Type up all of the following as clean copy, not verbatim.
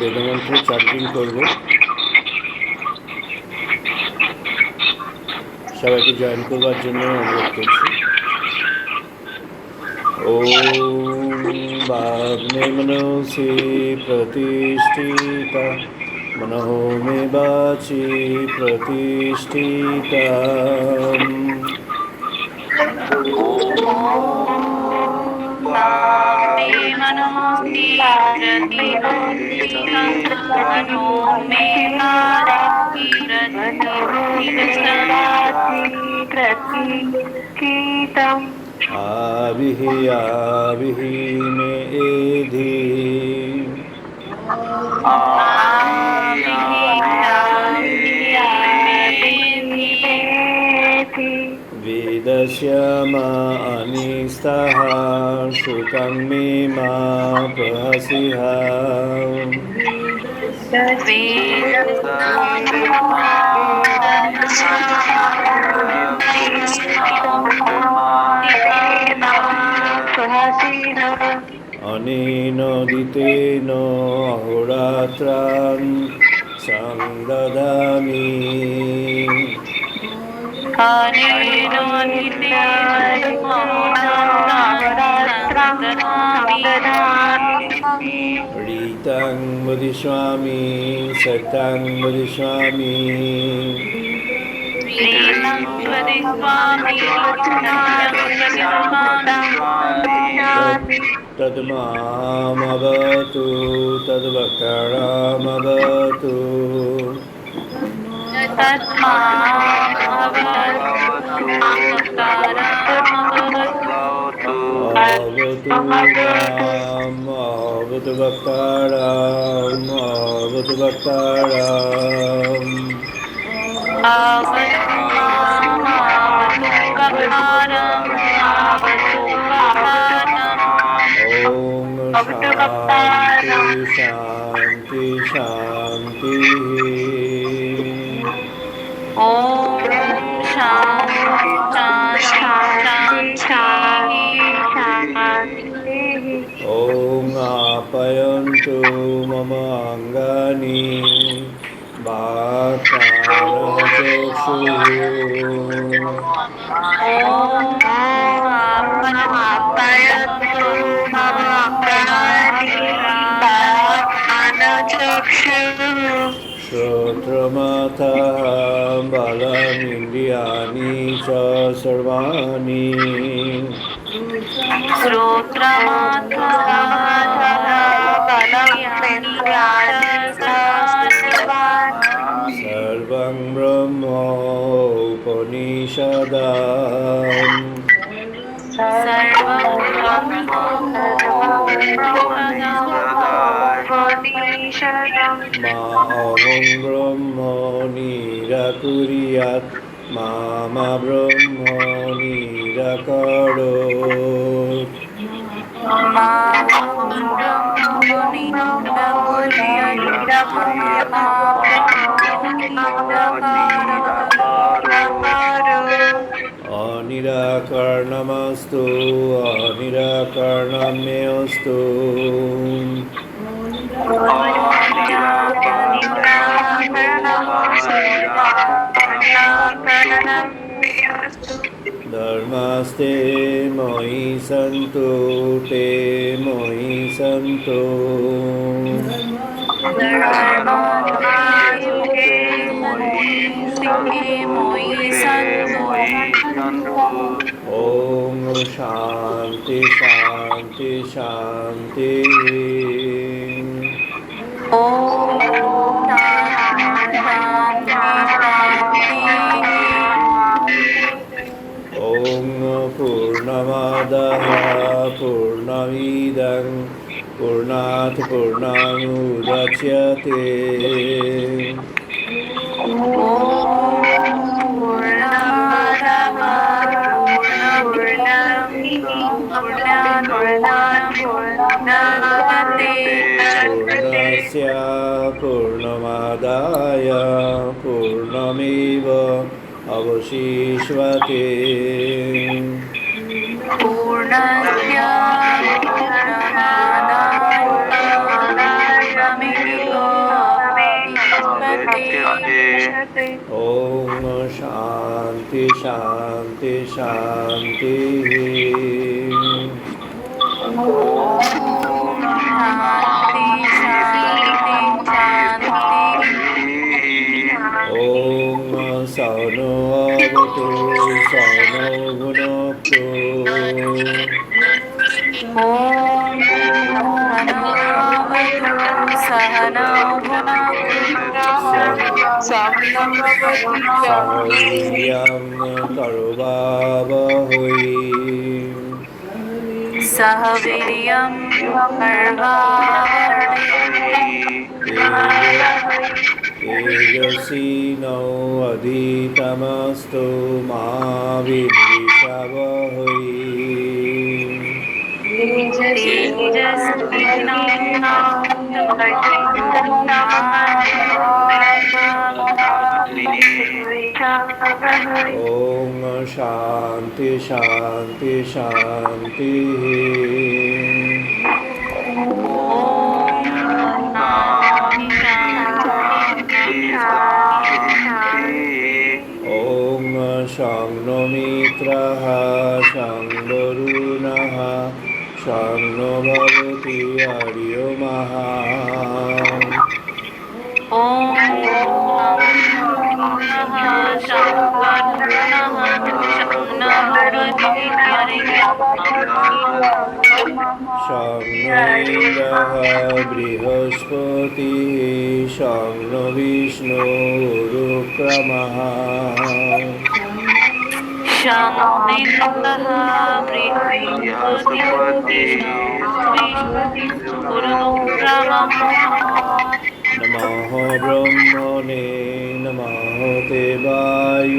বেদমন্ত্র chanting করব। সবাইকে join করবার জন্য অনুরোধ করছি। ওম বাগ্মে মনসি প্রতিষ্ঠিতা মনঃ মে বাচি প্রতিষ্ঠিতা। आविहि आविहि मे एधि वेदस्य मा अनिस्तः श्रुतं मे मा प्रहसिः। अनेन दितेन अहोरात्रान् संददामि। ऋतं वदिष्यामि सत्यं वदिष्यामि। तद्मामवतु तद्वक्तारमवतु। अवतु माम् अवतु वक्तारम् अवतु वक्तारम्। ओम शांति शांति शांति। ओम आप्यायन्तु मम अंगानि वाक्प्राणचक्षुः। श्रोत्रमथः बलमिन्द्रियाणि च सर्वाणि। सर्वं ब्रह्म उपनिषदाम्। मा अहं ब्रह्म निराकुर्यात् मा ब्रह्म निराकरोत्। अनिराकरणमस्तु अनिराकरणमेऽस्तु। धर्मस्ते मयि सन्तु ते मयि सन्तु। ओम शांति शांति शांति। ओम पूर्णमादाः पूर्णमिदं पूर्णात् पूर्णमुदच्यते। पूर्णस्य पूर्णमादाय पूर्णमेव अवशिष्यते। पूर्णस्य पूर्णमादाय पूर्णमेव शान्ति ॐ सौनो भवतु सौनो भुनक्तु सह वीर्यं कर्वावहै सह वीर्यं तेजस्विनो अधितमस्तु मा विद्विषावहै ॐ शान्ति शान्ति शान्तिः ॐ शं नो मित्रः शं वरुणः शं नो भवति हरिओमः शं नो इन्द्रः बृहस्पतिः शं नो विष्णुरुक्रमः नमः ब्रह्मणे नमः देवाय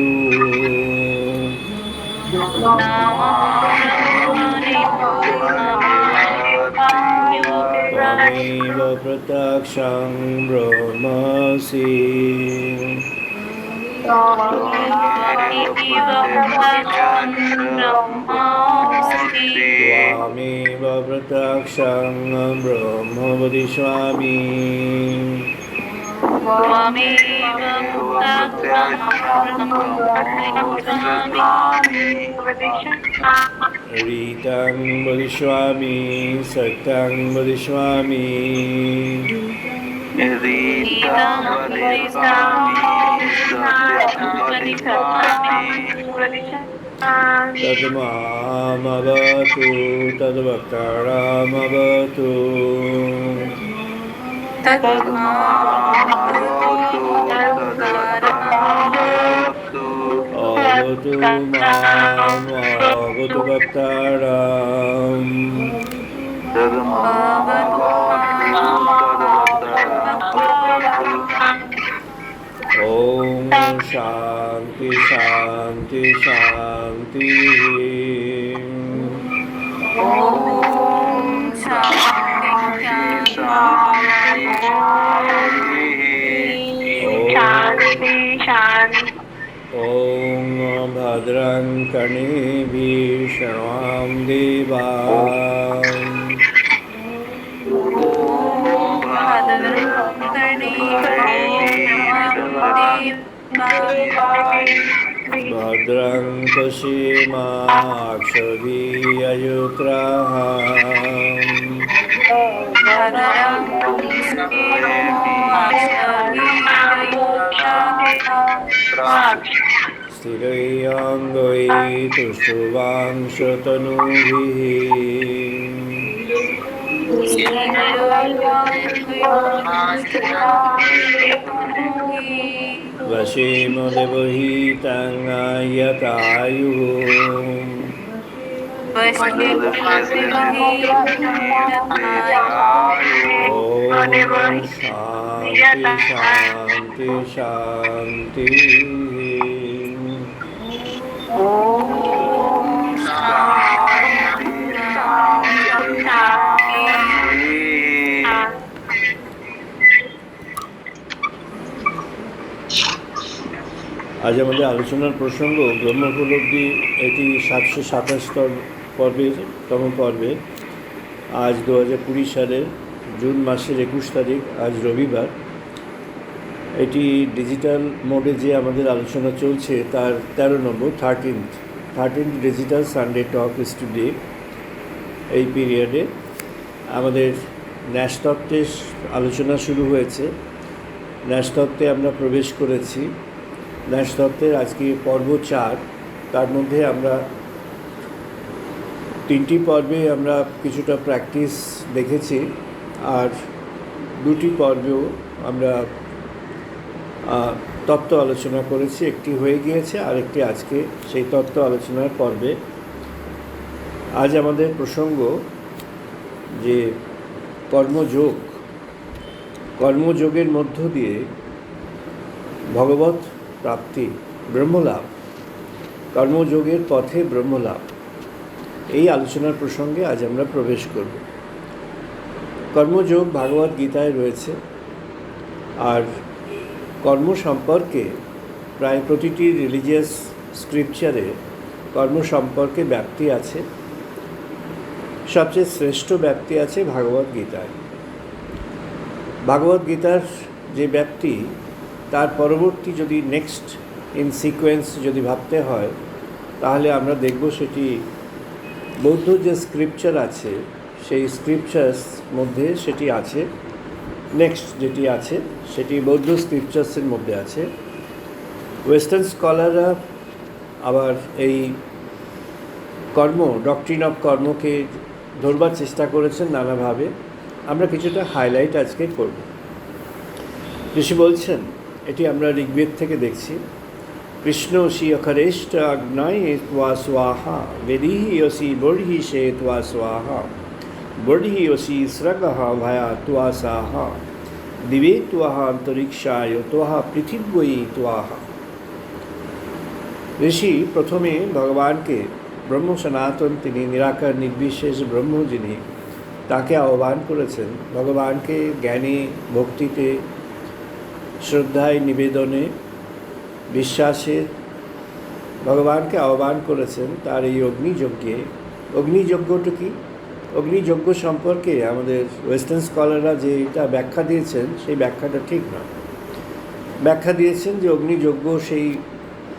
त्वमेव प्रत्यक्षं ब्रह्मासि त्वमेव प्रत्यक्षं ब्रह्म वदिष्यामि ऋतं वदिष्यामि सत्यं वदिष्यामि तद्मामवतु तद्वक्तारमवतु अवतु माम् अवतु वक्तारम् ॐ शान्ति शान्ति शान्तिः ॐ भद्रं कर्णेभिः शृण्वाम देवाः भद्रं पश्येमाक्षभिर्यजत्राः स्थिरैरङ्गैः तुष्टुवांशतनुभिः वशेम देवहितं यतायुः ॐ शान्ति शान्ति शान्तिः আজ আমাদের আলোচনার প্রসঙ্গ ব্রহ্মোপলব্ধি, এটি 727তম পর্বে। আজ 2020 সালের জুন মাসের 21 তারিখ, আজ রবিবার। এটি ডিজিটাল মোডে যে আমাদের আলোচনা চলছে তার 13 নম্বর 13th 13 ডিজিটাল সানডে টক স্টুডিও এই পিরিয়ডে আমাদের ন্যাসতত্ত্বের আলোচনা শুরু হয়েছে। ন্যাসতত্ত্বে আমরা প্রবেশ করেছি। ন্যাসতত্ত্বের আজকে পর্ব 4, তার মধ্যে আমরা 3টি পর্বে আমরা কিছুটা প্র্যাকটিস দেখেছি, আর 2টি পর্বেও আমরা তত্ত্ব আলোচনা করেছি। একটি হয়ে গিয়েছে, আরেকটি আজকে সেই তত্ত্ব আলোচনার পর্বে। আজ আমাদের প্রসঙ্গ যে কর্মযোগ, কর্মযোগের মধ্য দিয়ে ভগবৎ প্রাপ্তি, ব্রহ্মলাভ, কর্মযোগের পথে ব্রহ্মলাভ, এই আলোচনার প্রসঙ্গে আজ আমরা প্রবেশ করব। কর্মযোগ ভাগবত গীতায় রয়েছে, আর কর্ম সম্পর্কে প্রায় প্রতিটি রিলিজিয়াস স্ক্রিপচারে কর্ম সম্পর্কে ব্যাপ্তি আছে। সবচেয়ে শ্রেষ্ঠ ব্যাপ্তি আছে ভাগবত গীতায়। ভাগবত গীতার যে ব্যাপ্তি, তার পরবর্তী যদি নেক্সট ইন সিকোয়েন্স যদি ভাবতে হয়, তাহলে আমরা দেখব সেটি বৌদ্ধ যে স্ক্রিপচার আছে সেই স্ক্রিপচার্স মধ্যে সেটি আছে। নেক্সট যেটি আছে সেটি বৌদ্ধ স্ক্রিপচার্সের মধ্যে আছে। ওয়েস্টার্ন স্কলাররা আবার এই কর্ম, ডক্ট্রিন অফ কর্মকে ধরবার চেষ্টা করেছেন নানাভাবে। আমরা কিছুটা হাইলাইট আজকে করব। ঋষি বলছেন, এটি আমরা ঋগ্বেদ থেকে দেখছি, কৃষ্ণসি অখরেষ্ট অগ্নয় ত্বা স্বাহা বেদিহিয়সি বর্হিষে ত্বা স্বাহা বর্হিয়সি স্রগঃ ভয়া ত্বা সাহা দিবে ত্বাহ অন্তরিক্ষায় ত্বাহ পৃথিব্যৈ ত্বাহ। ঋষি প্রথমে ভগবানকে, ব্রহ্ম সনাতন, তিনি নিরাকার নির্বিশেষ ব্রহ্ম, যিনি, তাকে আহ্বান করেছেন। ভগবানকে জ্ঞানে, ভক্তিতে, শ্রদ্ধায়, নিবেদনে, বিশ্বাসে ভগবানকে আহ্বান করেছেন তার এই অগ্নিযজ্ঞে। অগ্নিযজ্ঞটা কি? অগ্নিযজ্ঞ সম্পর্কে আমাদের ওয়েস্টার্ন স্কলাররা যে এটা ব্যাখ্যা দিয়েছেন, সেই ব্যাখ্যাটা ঠিক নয়। ব্যাখ্যা দিয়েছেন যে অগ্নিযজ্ঞ সেই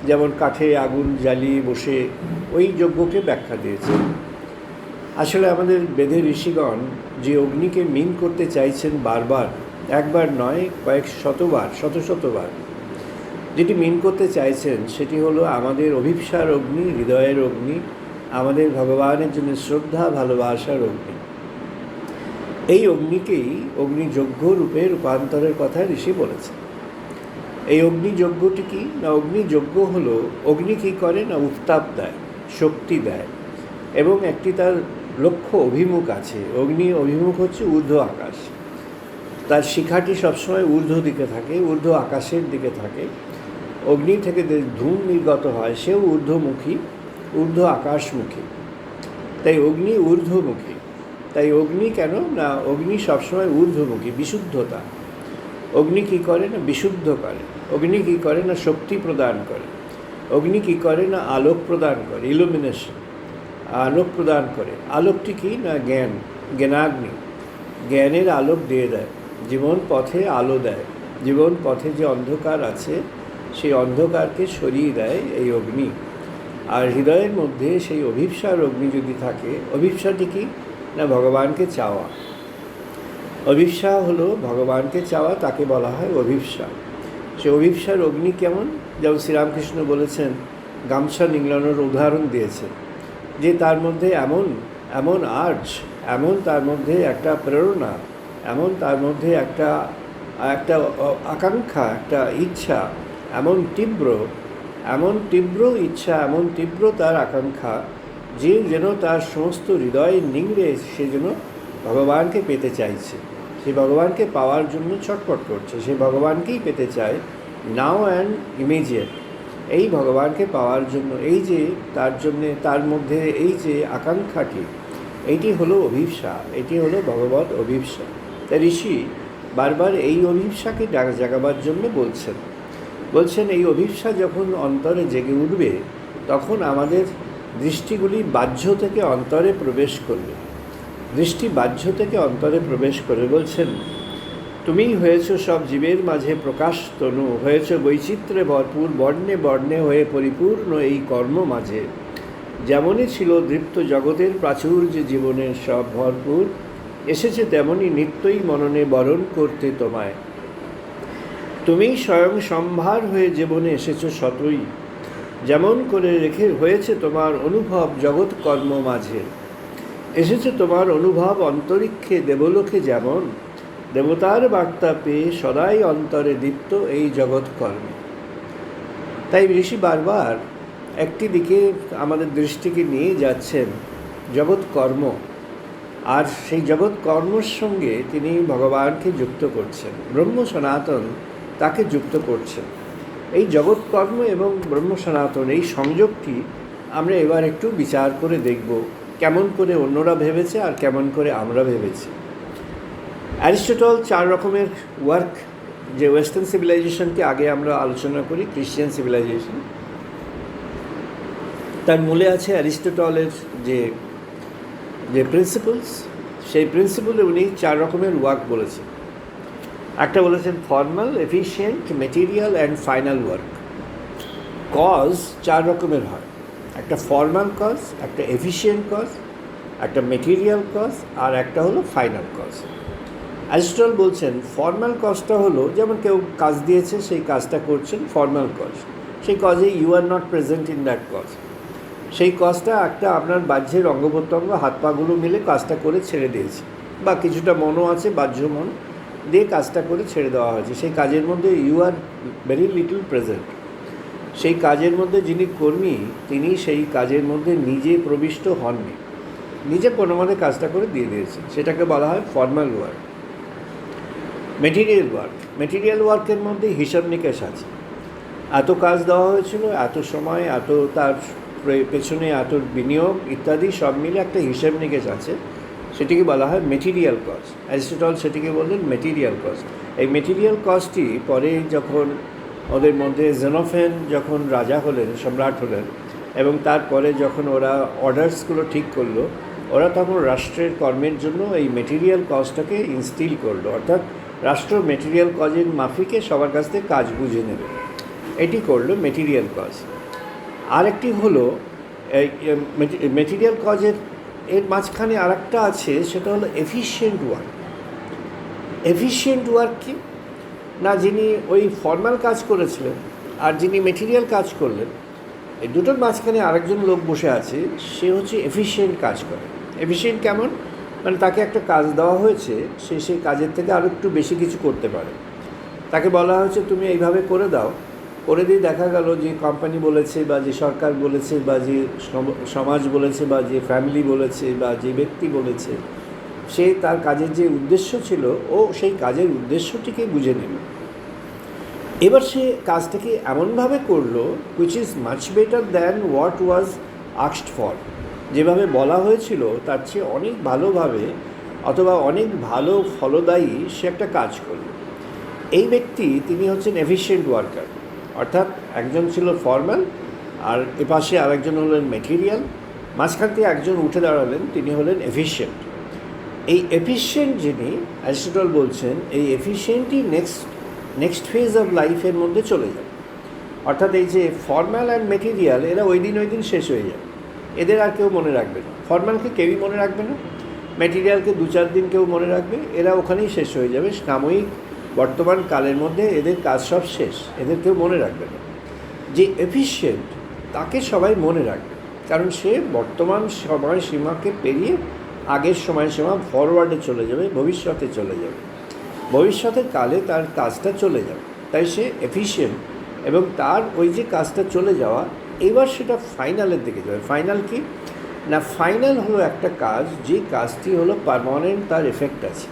যেমন কাঠে আগুন জ্বালিয়ে বসে, ওই যজ্ঞকে ব্যাখ্যা দিয়েছেন। আসলে আমাদের বেদের ঋষিগণ যে অগ্নিকে মিন করতে চাইছেন বারবার, একবার নয়, কয়েক শতবার, শতবার যেটি মিন করতে চাইছেন, সেটি হলো আমাদের অভিপ্সার অগ্নি, হৃদয়ের অগ্নি, আমাদের ভগবানের জন্য শ্রদ্ধা, ভালোবাসার অগ্নি। এই অগ্নিকেই অগ্নিযজ্ঞ রূপে রূপান্তরের কথা ঋষি বলেছেন। এই অগ্নিযজ্ঞটি কি না? অগ্নিযজ্ঞ হলো, অগ্নি কী করে না? উত্তাপ দেয়, শক্তি দেয়, এবং একটি তার লক্ষ্য অভিমুখ আছে। অগ্নি অভিমুখ হচ্ছে ঊর্ধ্ব আকাশ। তার শিখাটি সবসময় ঊর্ধ্ব দিকে থাকে, ঊর্ধ্ব আকাশের দিকে থাকে। অগ্নি থেকে যে ধূম নির্গত হয়, সেও ঊর্ধ্বমুখী, ঊর্ধ্ব আকাশমুখী। তাই অগ্নি ঊর্ধ্বমুখী। তাই অগ্নি কেন না? অগ্নি সবসময় ঊর্ধ্বমুখী, বিশুদ্ধতা। অগ্নি কী করে না? বিশুদ্ধ করে। অগ্নি কী করে না? শক্তি প্রদান করে। অগ্নি কী করে না? আলোক প্রদান করে, ইলুমিনেশন, আলোক প্রদান করে। আলোকটি কী না? জ্ঞান, জ্ঞানাগ্নি, জ্ঞানের আলোক দিয়ে দেয়, জীবন পথে আলো দেয়। জীবন পথে যে অন্ধকার আছে, সেই অন্ধকারকে সরিয়ে দেয় এই অগ্নি। আর হৃদয়ের মধ্যে সেই অভিপ্সার অগ্নি যদি থাকে, অভিপ্সাটি কী না? ভগবানকে চাওয়া। অভিপ্সা হলো ভগবানকে চাওয়া, তাকে বলা হয় অভিপ্সা। সে অভিপ্সার অগ্নি কেমন? যেমন শ্রীরামকৃষ্ণ বলেছেন, গামছা নিংড়ানোর উদাহরণ দিয়েছেন, যে তার মধ্যে এমন এমন আর্জ, এমন তার মধ্যে একটা প্রেরণা, এমন তার মধ্যে একটা একটা আকাঙ্ক্ষা, একটা ইচ্ছা, এমন তীব্র ইচ্ছা, এমন তীব্র তার আকাঙ্ক্ষা, যে যেন তার সমস্ত হৃদয় নিংড়ে সে যেন ভগবানকে পেতে চাইছে। সে ভগবানকে পাওয়ার জন্য ছটফট করছে, সে ভগবানকেই পেতে চায়, নাও অ্যান্ড ইমিডিয়েট। এই ভগবানকে পাওয়ার জন্য, এই যে তার জন্যে তার মধ্যে এই যে আকাঙ্ক্ষাটি, এইটি হলো অভিপ্সা, এটি হলো ভগবৎ অভিপ্সা। তাই ঋষি বারবার এই অভিপ্সাকে জাগাবার জন্য বলছেন এই অভিপ্সা যখন অন্তরে জেগে উঠবে, তখন আমাদের দৃষ্টিগুলি বাহ্য থেকে অন্তরে প্রবেশ করবে। দৃষ্টি বাহ্য থেকে অন্তরে প্রবেশ করে। বলছেন, তুমিই হয়েছ সব জীবের মাঝে প্রকাশ তনু, হয়েছ বৈচিত্র্যে ভরপুর, বর্ণে বর্ণে হয়ে পরিপূর্ণ এই কর্ম মাঝে। যেমনই ছিল দৃপ্ত জগতের প্রাচুর্য জীবনের সব ভরপুর, এসেছে তেমনই নিত্যই মননে বরণ করতে তোমায়। তুমি স্বয়ং সম্ভার হয়ে জীবনে এসেছো শতই, যেমন করে রেখে হয়েছে তোমার অনুভব জগৎ কর্ম মাঝে। এসেছে তোমার অনুভব অন্তরিক্ষে দেবলোকে, যেমন দেবতার বার্তা পেয়ে সদাই অন্তরে দীপ্ত এই জগৎ কর্মে। তাই ঋষি বারবার একটি দিকে আমাদের দৃষ্টিকে নিয়ে যাচ্ছেন জগৎ কর্ম, আর সেই জগৎ কর্মর সঙ্গে তিনি ভগবানকে যুক্ত করছেন, ব্রহ্ম সনাতন তাকে যুক্ত করছেন। এই জগৎ কর্ম এবং ব্রহ্ম সনাতন এই সংযোগটি আমরা এবার একটু বিচার করে দেখব, কেমন করে অন্যরা ভেবেছে আর কেমন করে আমরা ভেবেছি। অ্যারিস্টটল 4 রকমের ওয়ার্ক, যে ওয়েস্টার্ন সিভিলাইজেশনকে আগে আমরা আলোচনা করি, ক্রিশ্চিয়ান সিভিলাইজেশন, তার মূলে আছে অ্যারিস্টটলের যে যে প্রিন্সিপলস, সেই প্রিন্সিপলে উনি 4 রকমের ওয়ার্ক বলেছেন। একটা বলেছেন formal, efficient, material and final work. Cause 4 রকমের হয়, একটা ফর্মাল কজ, একটা এফিশিয়েন্ট কজ, একটা মেটেরিয়াল কজ, আর একটা হলো ফাইনাল কজ। অ্যারিস্টটল বলছেন ফর্মাল কজটা হলো যেমন কেউ কাজ দিয়েছে, সেই কাজটা করছেন, ফর্মাল কজ। সেই কজে you are not present in that cause. সেই কাজটা একটা আপনার বাহ্যের অঙ্গ প্রত্যঙ্গ, হাত পাগুলো মিলে কাজটা করে ছেড়ে দিয়েছে, বা কিছুটা মনও আছে, বাহ্য মন দিয়ে কাজটা করে ছেড়ে দেওয়া হয়েছে। সেই কাজের মধ্যে you are very little present. সেই কাজের মধ্যে যিনি কর্মী, তিনি সেই কাজের মধ্যে নিজে প্রবিষ্ট হননি, নিজে কোনো মনে কাজটা করে দিয়ে দিয়েছেন। সেটাকে বলা হয় formal work. Material work, material ওয়ার্কের মধ্যে হিসাব নিকেশ আছে। এত কাজ দেওয়া হয়েছিল, এত সময়, এত তার পেছনে এত বিনিয়োগ ইত্যাদি সব মিলে একটা হিসেব নিকেশ আছে, সেটিকে বলা হয় মেটেরিয়াল কজ। অ্যারিস্টটল সেটিকে বললেন মেটেরিয়াল কজ। এই মেটেরিয়াল কজটি পরে যখন ওদের মধ্যে জেনোফেন যখন রাজা হলেন, সম্রাট হলেন, এবং তারপরে যখন ওরা অর্ডার্সগুলো ঠিক করলো, ওরা তখন রাষ্ট্রের কর্মের জন্য এই মেটেরিয়াল কজটাকে ইনস্টিল করলো, অর্থাৎ রাষ্ট্র মেটেরিয়াল কজের মাফিকে সবার কাছ থেকে কাজ বুঝে নেবে, এটি করলো মেটেরিয়াল কজ। আরেকটি হলো মেটেরিয়াল কজের এর মাঝখানে আরেকটা আছে, সেটা হলো এফিশিয়েন্ট ওয়ার্ক। এফিশিয়েন্ট ওয়ার্ক কি না, যিনি ওই ফর্মাল কাজ করেছিলেন আর যিনি মেটেরিয়াল কাজ করলেন, এই দুটোর মাঝখানে আরেকজন লোক বসে আছে, সে হচ্ছে এফিশিয়েন্ট কাজ করে। এফিশিয়েন্ট কেমন, মানে তাকে একটা কাজ দেওয়া হয়েছে, সে সেই কাজের থেকে আরও একটু বেশি কিছু করতে পারে। তাকে বলা হয়েছে তুমি এইভাবে করে দাও, করে দিয়ে দেখা গেল যে কোম্পানি বলেছে, বা যে সরকার বলেছে, বা যে সমাজ বলেছে, বা যে ফ্যামিলি বলেছে, বা যে ব্যক্তি বলেছে, সে তার কাজের যে উদ্দেশ্য ছিল, ও সেই কাজের উদ্দেশ্যটিকে বুঝে নেবে। এবার সে কাজটাকে এমনভাবে করলো which is much better than what was asked for. যেভাবে বলা হয়েছিল তার চেয়ে অনেক ভালোভাবে অথবা অনেক ভালো ফলদায়ী সে একটা কাজ করল। এই ব্যক্তি তিনি হচ্ছেন এফিশিয়েন্ট ওয়ার্কার, অর্থাৎ একজন ছিল ফর্মাল আর এপাশে আরেকজন হলেন মেটেরিয়াল, মাঝখান থেকে একজন উঠে দাঁড়ালেন, তিনি হলেন এফিশিয়েন্ট। এই এফিশিয়েন্ট যিনি, অ্যারিস্টটল বলছেন এই এফিশিয়েন্টই নেক্সট ফেজ অফ লাইফের মধ্যে চলে যাবে। অর্থাৎ এই যে ফর্মাল অ্যান্ড মেটেরিয়াল, এরা ওই দিন শেষ হয়ে যাবে, এদের আর কেউ মনে রাখবে না। ফর্মালকে কেউই মনে রাখবে না, মেটেরিয়ালকে 2-4 দিন কেউ মনে রাখবে, এরা ওখানেই শেষ হয়ে যাবে। সাময়িক বর্তমান কালের মধ্যে এদের কাজ সব শেষ, এদের কেউ মনে রাখবে না। যে এফিশিয়েন্ট তাকে সবাই মনে রাখবে, কারণ সে বর্তমান সময়সীমাকে পেরিয়ে আগের সময়সীমা ফরওয়ার্ডে চলে যাবে, ভবিষ্যতে চলে যাবে, ভবিষ্যতের কালে তার কাজটা চলে যাবে। তাই সে এফিশিয়েন্ট, এবং তার ওই যে কাজটা চলে যাওয়া, এবার সেটা ফাইনালের দিকে যাবে। ফাইনাল কি না, ফাইনাল হলো একটা কাজ, যে কাজটি হলো পার্মানেন্ট, তার এফেক্ট আছে।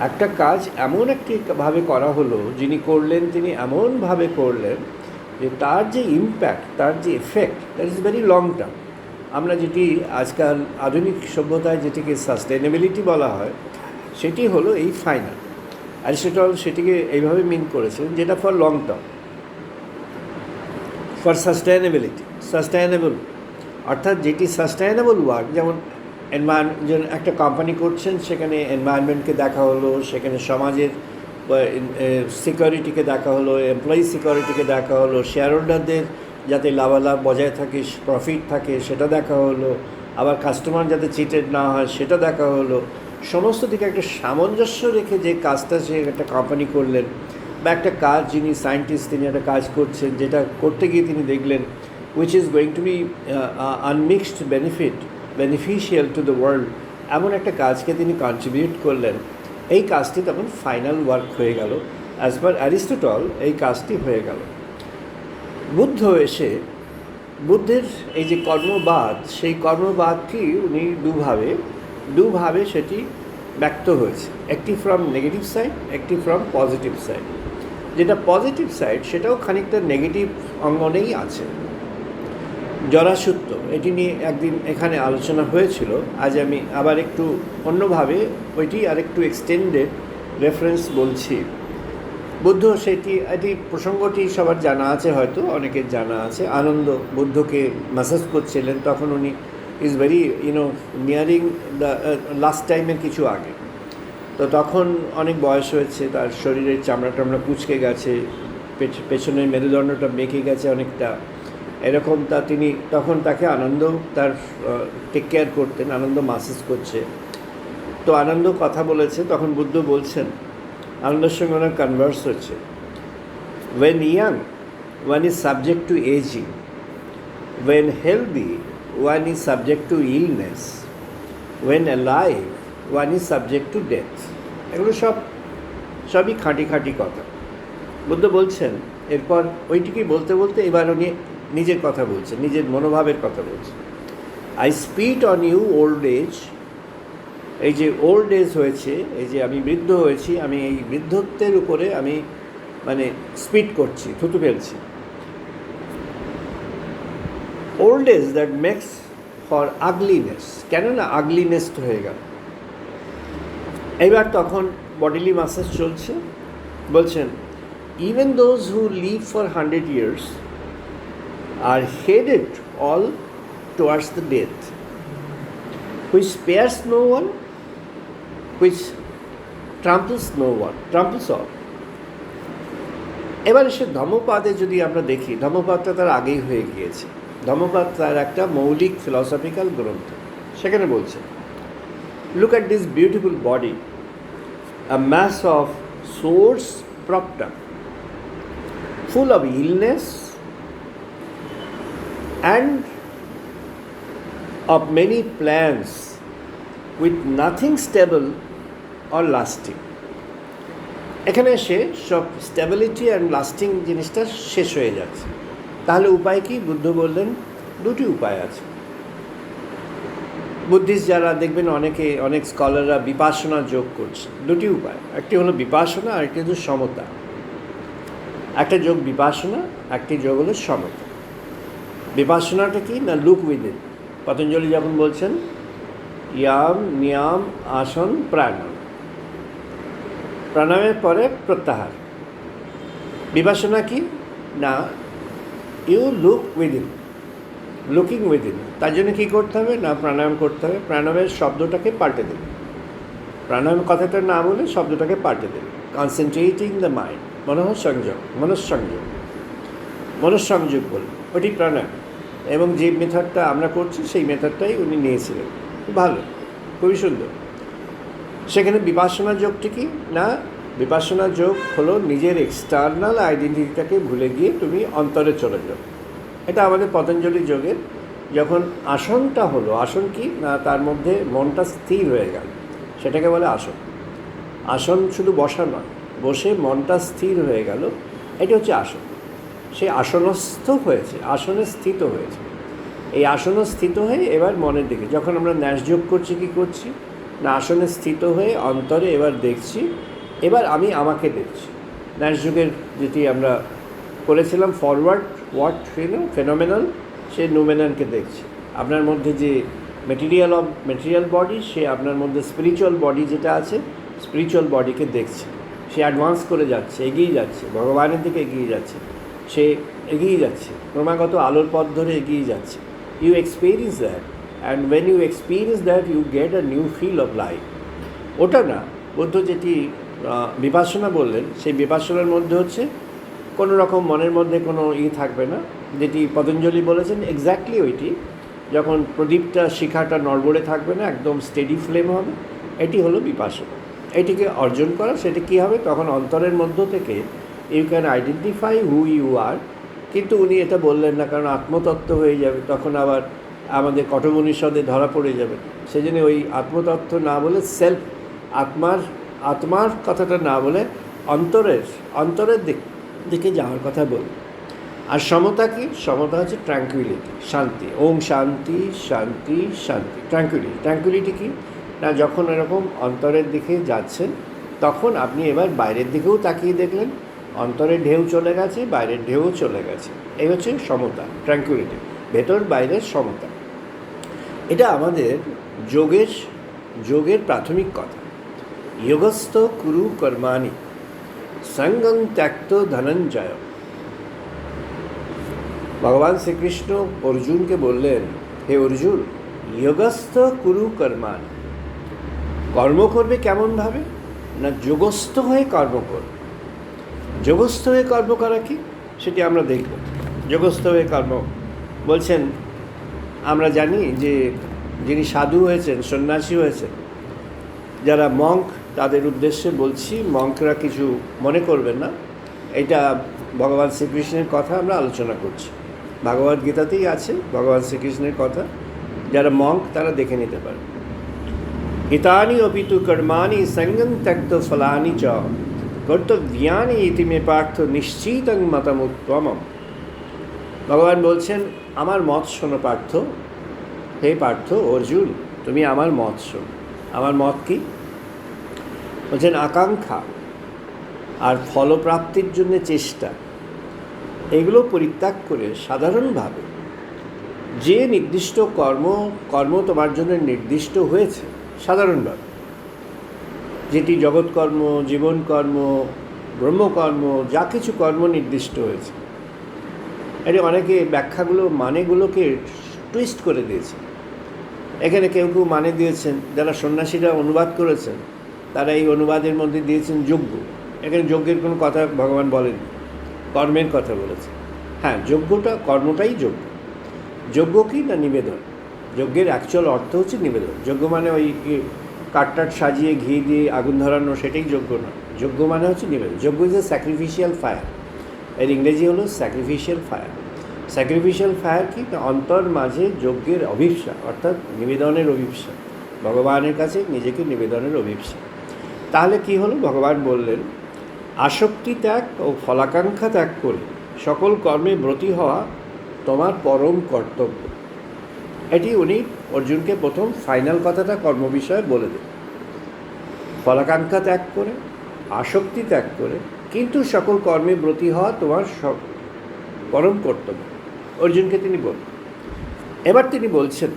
একটা কাজ এমন একটি ভাবে করা হলো, যিনি করলেন তিনি এমনভাবে করলেন যে তার যে ইম্প্যাক্ট, তার যে effect, that is very long term. আমরা যেটি আজকাল আধুনিক সভ্যতায় যেটিকে সাস্টেনেবিলিটি বলা হয়, সেটি হলো এই ফাইনাল। অ্যারিস্টটল সেটিকে এইভাবে মিন করেছেন, যেটা for long term, for sustainability, sustainable, অর্থাৎ যেটি সাস্টেনেবল ওয়ার্ক। যেমন যেন একটা কোম্পানি করছেন, সেখানে এনভায়রনমেন্টকে দেখা হলো, সেখানে সমাজের সিকিউরিটিকে দেখা হলো, এমপ্লয়ি সিকিউরিটিকে দেখা হলো, শেয়ার হোল্ডারদের যাতে লাভালাভ বজায় থাকে, প্রফিট থাকে সেটা দেখা হলো, আবার কাস্টমার যাতে চিটেড না হয় সেটা দেখা হলো। সমস্ত দিকে একটা সামঞ্জস্য রেখে যে কাজটা সে একটা কোম্পানি করলেন, বা একটা কাজ যিনি সায়েন্টিস্ট তিনি একটা কাজ করছেন, যেটা করতে গিয়ে তিনি দেখলেন which is going to be unmixed beneficial to the world, এমন একটা কাজকে তিনি কন্ট্রিবিউট করলেন। এই কাজটি তখন ফাইনাল ওয়ার্ক হয়ে গেল। অ্যাজ পার অ্যারিস্টটল এই কাজটি হয়ে গেল। বুদ্ধ এসে বুদ্ধের এই যে কর্মবাদ, সেই কর্মবাদটি উনি দুভাবে সেটি ব্যক্ত হয়েছে, একটি ফ্রম নেগেটিভ সাইড, একটি ফ্রম পজিটিভ সাইড। যেটা পজিটিভ সাইড সেটাও খানিকটা নেগেটিভ অঙ্গনেই আছে। জরাসূত্র এটি নিয়ে একদিন এখানে আলোচনা হয়েছিল, আজ আমি আবার একটু অন্যভাবে ওইটি আরেকটু এক্সটেন্ডেড রেফারেন্স বলছি। বুদ্ধ এটি প্রসঙ্গটি সবার জানা আছে, হয়তো অনেকের জানা আছে। আনন্দ বুদ্ধকে ম্যাসাজ করছিলেন, তখন উনি is very nearing the last টাইমের কিছু আগে। তো তখন অনেক বয়স হয়েছে, তার শরীরের চামড়া টামড়া কুঁচকে গেছে, পেছনের মেরুদণ্ডটা বেঁকে গেছে অনেকটা এরকম। তিনি তখন তাকে আনন্দ তার টেক কেয়ার করতেন, আনন্দ ম্যাসাজ করছে। তো আনন্দ কথা বলেছে, তখন বুদ্ধ বলছেন, আনন্দের সঙ্গে ওনার কনভার্স হচ্ছে, when young one is subject to aging, when healthy one is subject to illness, when alive one is subject to death. এগুলো সবই খাঁটি কথা। বুদ্ধ বলছেন, এরপর ওইটিকে বলতে বলতে এবার উনি নিজের কথা বলছেন, নিজের মনোভাবের কথা বলছেন। I spit on you old age. এই যে ওল্ড এজ হয়েছে, এই যে আমি বৃদ্ধ হয়েছি, আমি এই বৃদ্ধত্বের উপরে আমি স্পিট করছি, থুতু ফেলছি। Old age that makes for ugliness, কেননা আগলিনেস হয়ে গেল। এবার তখন বডিলি ম্যাসাজ চলছে, বলছেন, even those who live for 100 years are headed all towards the death, which spares no one, which tramples all. এবার এসে ধম্মপাদে যদি আমরা দেখি, ধম্মপাদটা তার আগেই হয়ে গিয়েছে। ধম্মপাদ তার একটা মৌলিক ফিলসফিক্যাল গ্রন্থ, সেখানে বলছে, look at this beautiful body, a mass of sores propped up, full of illness and of many plans, with nothing stable or lasting. এখানে এসে সব স্টেবিলিটি অ্যান্ড লাস্টিং জিনিসটা শেষ হয়ে যাচ্ছে। তাহলে উপায় কি? বুদ্ধ বললেন দুটি উপায় আছে। বুদ্ধিস্ট যারা দেখবেন অনেক স্কলাররা বিপাসনা যোগ করছে, দুটি উপায়, একটি হলো বিপাসনা আর একটি হলো সমতা। একটা যোগ বিপাসনা, একটি যোগ হলো সমতা। বিপাসনাটা কি না, লুক উইদিন। পতঞ্জলি যখন বলছেন ইয়াম নিয়াম আসন প্রাণায়াম, প্রাণায়ামের পরে প্রত্যাহার। বিপাসনা কি না, you look within, looking within. তার জন্য কী করতে হবে না, প্রাণায়াম করতে হবে। প্রাণায়ামের শব্দটাকে পাল্টে দেবে, প্রাণায়াম কথাটা না বলে শব্দটাকে পাল্টে দেবে। কনসেন্ট্রেটিং দ্য মাইন্ড, মনঃসংযোগ বলে, ওটি প্রাণায়াম। এবং যে মেথডটা আমরা করছি সেই মেথডটাই উনি নিয়েছিলেন, ভালো, খুবই সুন্দর। সেখানে বিপাসনা যোগটি কি না, বিপাসনা যোগ হলো নিজের এক্সটার্নাল আইডেন্টিটিটাকে ভুলে গিয়ে তুমি অন্তরে চলে যাও। এটা আমাদের পতঞ্জলি যোগের যখন আসনটা হলো, আসন কি না, তার মধ্যে মনটা স্থির হয়ে গেল, সেটাকে বলে আসন। আসন শুধু বসা নয়, বসে মনটা স্থির হয়ে গেল, এটা হচ্ছে আসন। সে আসনস্থ হয়েছে, আসনে স্থিত হয়েছে। এই আসনে স্থিত হয়ে এবার মনের দিকে যখন আমরা ন্যাসযোগ করছি, কি করছি না, আসনে স্থিত হয়ে অন্তরে এবার দেখছি, এবার আমি আমাকে দেখছি। ন্যাসযোগের যেটি আমরা করেছিলাম ফরওয়ার্ড ওয়াট ফেনোমেনাল, সে নুমেনানকে দেখছি। আপনার মধ্যে যে মেটেরিয়াল বডি, সে আপনার মধ্যে স্পিরিচুয়াল বডি যেটা আছে, স্পিরিচুয়াল বডিকে দেখছে। সে অ্যাডভান্স করে যাচ্ছে, এগিয়ে যাচ্ছে, ভগবানের দিকে এগিয়ে যাচ্ছে, সে এগিয়ে যাচ্ছে, ক্রমাগত আলোর পথ ধরে এগিয়ে যাচ্ছে। You experience that, and when you experience that you get a new feel of life. ওটা না, বুদ্ধ যেটি বিপাসনা বললেন, সেই বিপাসনার মধ্যে হচ্ছে কোনো রকম মনের মধ্যে কোনো থাকবে না, যেটি পতঞ্জলি বলেছেন এক্স্যাক্টলি ওইটি, যখন প্রদীপটা শিখাটা নড়বড়ে থাকবে না, একদম স্টেডি ফ্লেম হবে, এটি হলো বিপাশনা। এটিকে অর্জন করা, সেটা কী হবে, তখন অন্তরের মধ্য থেকে you can identify who you are. কিন্তু উনি এটা বললেন না, কারণ আত্মতত্ত্ব হয়ে যাবে, তখন আবার আমাদের কঠোপনিষদে ধরা পড়ে যাবে। সেই জন্য ওই আত্মতত্ত্ব না বলে সেলফ, আত্মার কথাটা না বলে অন্তরের দিকে যাওয়ার কথা বলি। আর সমতা কি? সমতা হচ্ছে ট্র্যাঙ্কুইলিটি, শান্তি। ওম শান্তি শান্তি শান্তি। ট্র্যাঙ্কুইলিটি কি না, যখন এরকম অন্তরের দিকে যাচ্ছেন, তখন আপনি এবার বাইরের দিকেও তাকিয়ে দেখলেন, অন্তরের ঢেউ চলে গেছে, বাইরের ঢেউ চলে গেছে। এই হচ্ছে সমতা, ট্র্যাঙ্কুইলিটি, ভেতর বাইরের সমতা। এটা আমাদের যোগের প্রাথমিক কথা। যোগস্থ কুরু কর্মাণি সঙ্গং ত্যক্ত ধনঞ্জয়। ভগবান শ্রীকৃষ্ণ অর্জুনকে বললেন, হে অর্জুন, যোগস্থ কুরু কর্মাণি, কর্ম করবে কেমনভাবে না, যোগস্থ হয়ে কর্ম করবে। যোগস্থ হয়ে কর্ম করা কি, সেটি আমরা দেখব। যোগস্থ হয়ে কর্ম বলছেন, আমরা জানি যে যিনি সাধু হয়েছেন, সন্ন্যাসী হয়েছেন, যারা মঙ্ক, তাদের উদ্দেশ্যে বলছি, মঙ্করা কিছু মনে করবেন না, এটা ভগবান শ্রীকৃষ্ণের কথা আমরা আলোচনা করছি। ভগবদ গীতাতেই আছে ভগবান শ্রীকৃষ্ণের কথা, যারা মঙ্ক তারা দেখে নিতে পারে। হিতানি অপিতু কর্মাণি সঙ্গং ত্যক্ত ফলানি চ কর্তব্যানি ইতি মে পার্থ নিশ্চিতং মতমুত্তমম। ভগবান বলছেন, আমার মত শোনো পার্থ, হে পার্থ, অর্জুন, তুমি আমার মত শোনো। আমার মত কি? বলছেন, আকাঙ্ক্ষা আর ফলপ্রাপ্তির জন্য চেষ্টা, এগুলো পরিত্যাগ করে সাধারণভাবে যে নির্দিষ্ট কর্ম তোমার জন্য নির্দিষ্ট হয়েছে, সাধারণভাবে যেটি জগৎকর্ম, জীবনকর্ম, ব্রহ্মকর্ম, যা কিছু কর্ম নির্দিষ্ট হয়েছে, এটি অনেকে ব্যাখ্যাগুলো মানেগুলোকে টুইস্ট করে দিয়েছে। এখানে কেউ মানে দিয়েছেন, যারা সন্ন্যাসীরা অনুবাদ করেছেন, তারা এই অনুবাদের মধ্যে দিয়েছেন যজ্ঞ। এখানে যজ্ঞের কোনো কথা ভগবান বলেননি, কর্মের কথা বলেছে। হ্যাঁ, কর্মটাই যজ্ঞ। যজ্ঞ কি না, নিবেদন। যজ্ঞের অ্যাকচুয়াল অর্থ হচ্ছে নিবেদন। যজ্ঞ মানে ওই কাঠটাট সাজিয়ে ঘি দিয়ে আগুন ধরানো, সেটাই যজ্ঞ নয়। যজ্ঞ মানে হচ্ছে নিবেদন। যজ্ঞ ইজ এ স্যাক্রিফিশিয়াল ফায়ার, এর ইংরেজি হলো স্যাক্রিফিশিয়াল ফায়ার। স্যাক্রিফিশিয়াল ফায়ার কি না, অন্তর মাঝে যজ্ঞের অভিপ্সা, অর্থাৎ নিবেদনের অভিপ্সা, ভগবানের কাছে নিজেকে নিবেদনের অভিপ্সা। তাহলে কি হলো? ভগবান বললেন, আসক্তি ত্যাগ ও ফলাকাঙ্ক্ষা ত্যাগ করে সকল কর্মে ব্রতী হওয়া তোমার পরম কর্তব্য। এটি উনি অর্জুনকে প্রথম ফাইনাল কথাটা কর্ম বিষয়ে বলে দেন। ফলাকাঙ্ক্ষা ত্যাগ করে, আসক্তি ত্যাগ করে, কিন্তু সকল কর্মে ব্রতী হওয়া তোমার পরম কর্তব্য, অর্জুনকে তিনি বলেন। এবার তিনি বলছেন,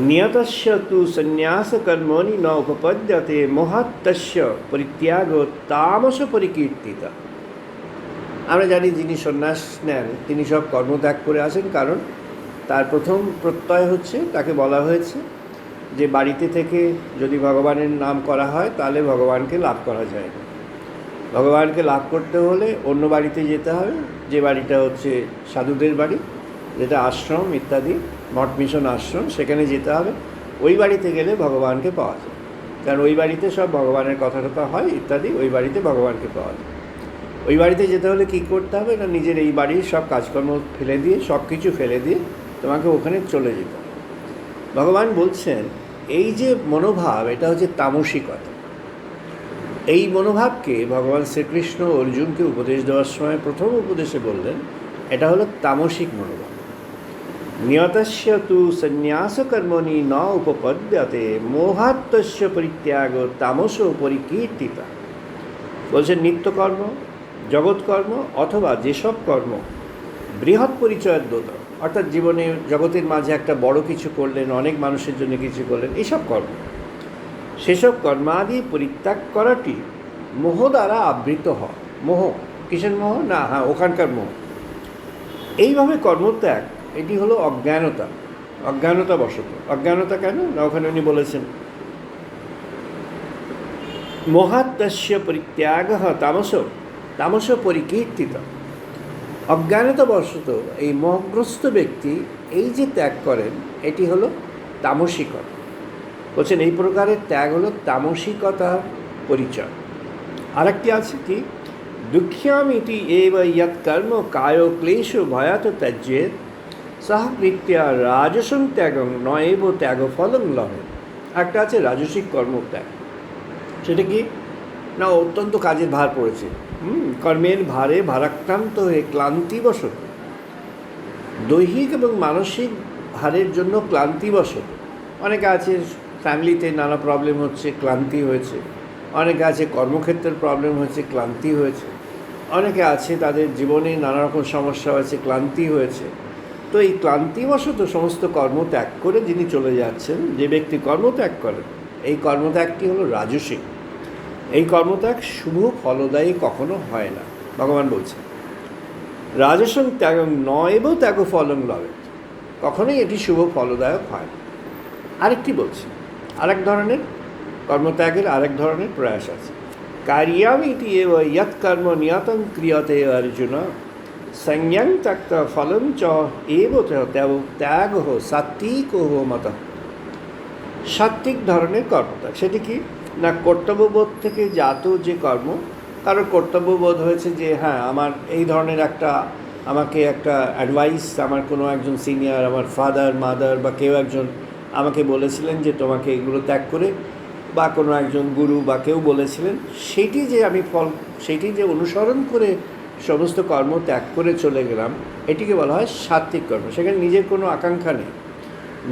নিয়তস্য তু সন্ন্যাস কর্মণি ন উপপদ্যতে মোহাত্তস্য পরিত্যাগ তামস পরিকীর্তিতা। আমরা জানি যিনি সন্ন্যাস নেন তিনি সব কর্মত্যাগ করে আসেন, কারণ তার প্রথম প্রত্যয় হচ্ছে, তাকে বলা হয়েছে যে বাড়িতে থেকে যদি ভগবানের নাম করা হয় তাহলে ভগবানকে লাভ করা যায় না। ভগবানকে লাভ করতে হলে অন্য বাড়িতে যেতে হবে, যে বাড়িটা হচ্ছে সাধুদের বাড়ি, যেটা আশ্রম ইত্যাদি, মঠ মিশন আশ্রম, সেখানে যেতে হবে। ওই বাড়িতে গেলে ভগবানকে পাওয়া যায়, কারণ ওই বাড়িতে সব ভগবানের কথা হয় ইত্যাদি, ওই বাড়িতে ভগবানকে পাওয়া যায়। ওই বাড়িতে যেতে হলে কী করতে হবে না, নিজের এই বাড়ির সব কাজকর্ম ফেলে দিয়ে, সব কিছু ফেলে দিয়ে তোমাকে ওখানে চলে যেতে হবে। ভগবান বলছেন, এই যে মনোভাব, এটা হচ্ছে তামসিকতা। এই মনোভাবকে ভগবান শ্রীকৃষ্ণ অর্জুনকে উপদেশ দেওয়ার সময় প্রথম উপদেশে বললেন, এটা হলো তামসিক মনোভাব। নিয়তস্য তু সন্ন্যাস কর্মণি ন উপপদ্যতে মোহাত্তস্য পরিত্যাগ তামস পরিকীর্তিতা। বলছেন, নিত্যকর্ম, জগৎকর্ম অথবা যেসব কর্ম বৃহৎ পরিচয়ের দোত, অর্থাৎ জীবনে জগতের মাঝে একটা বড় কিছু করলেন, অনেক মানুষের জন্য কিছু করলেন, এইসব কর্ম, সেসব কর্মাদি পরিত্যাগ করাটি মোহ দ্বারা আবৃত হয়। মোহ, কিসের মোহ না, হ্যাঁ, ওখানকার মোহ। এইভাবে কর্মত্যাগ, এটি হলো অজ্ঞানতা বশত। অজ্ঞানতা কেন না, ওখানে উনি বলেছেন, মোহাত্তস্য পরিত্যাগ তামস পরিকীর্তিত। অজ্ঞানতাবশত এই মোহগ্রস্ত ব্যক্তি এই যে ত্যাগ করেন এটি হলো তামসিকতা। বলছেন এই প্রকারের ত্যাগ হলো তামসিকতার পরিচয়। আরেকটি আছে কি, দুঃখ্যামিতি এব ইয়ৎ কর্ম কায় ক্লেশ ভয়াত ত্যাজ্যেত সহ কৃত্যা রাজসং ত্যাগং নয়েব ত্যাগ ফলং লহে। একটা আছে রাজসিক কর্মত্যাগ। সেটা কি না, অত্যন্ত কাজের ভার পড়েছে, কর্মের ভারে ভারাক্রান্ত হয়ে ক্লান্তিবশত, দৈহিক এবং মানসিক ভারের জন্য ক্লান্তিবশত। অনেকে আছে ফ্যামিলিতে নানা প্রবলেম হচ্ছে, ক্লান্তি হয়েছে। অনেকে আছে কর্মক্ষেত্রের প্রবলেম হয়েছে, ক্লান্তি হয়েছে। অনেকে আছে তাদের জীবনে নানা রকম সমস্যা হয়েছে, ক্লান্তি হয়েছে। তো এই ক্লান্তিবশত সমস্ত কর্ম ত্যাগ করে যিনি চলে যাচ্ছেন, যে ব্যক্তি কর্মত্যাগ করেন, এই কর্মত্যাগটি হলো রাজসিক। এই কর্মত্যাগ শুভ ফলদায়ী কখনো হয় না। ভগবান বলছেন রাজসং ত্যাগং নয়েব ত্যাগ ফলং লভেত, কখনোই এটি শুভ ফলদায়ক হয় না। আরেকটি বলছে, আরেক ধরনের কর্মত্যাগের আরেক ধরনের প্রয়াস আছে। কার্যামিতি এব ইয়ৎ কর্ম নিয়তং ক্রিয়তে অর্জুন সংজ্ঞাং ত্যক্ত ফলং চ এব ত্যাগ সাত্বিক মত। সাত্বিক ধরনের কর্মত্যাগ সেটি কি না, কর্তব্যবোধ থেকে জাত যে কর্ম, কারোর কর্তব্যবোধ হয়েছে যে হ্যাঁ আমার এই ধরনের আমাকে একটা অ্যাডভাইস আমার কোনো একজন সিনিয়র, আমার ফাদার মাদার বা কেউ একজন আমাকে বলেছিলেন যে তোমাকে এগুলো ত্যাগ করে, বা কোনো একজন গুরু বা কেউ বলেছিলেন, সেটি যে অনুসরণ করে সমস্ত কর্ম ত্যাগ করে চলে গেলাম, এটিকে বলা হয় সাত্বিক কর্ম। সেখানে নিজের কোনো আকাঙ্ক্ষা নেই,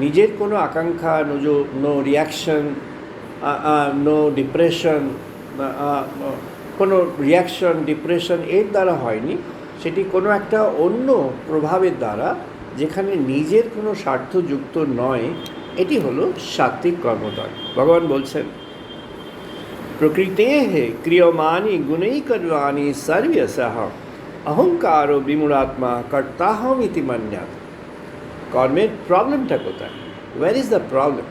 নিজের কোনো আকাঙ্ক্ষা, নো রিয়াকশন, নো ডিপ্রেশন, কোনো রিয়াকশন ডিপ্রেশন এর দ্বারা হয়নি, সেটি কোনো একটা অন্য প্রভাবের দ্বারা, যেখানে নিজের কোনো স্বার্থযুক্ত নয়, এটি হলো সাত্বিক কর্মত্যাগ। ভগবান বলছেন প্রকৃতে ক্রিয়মাণি গুণৈ কর্মাণি সর্বসহ অহংকারো বিমূঢ়াত্মা কর্তাহম ইতি মন্যাৎ। কর্মের প্রবলেমটা কোথায়? Where is the problem?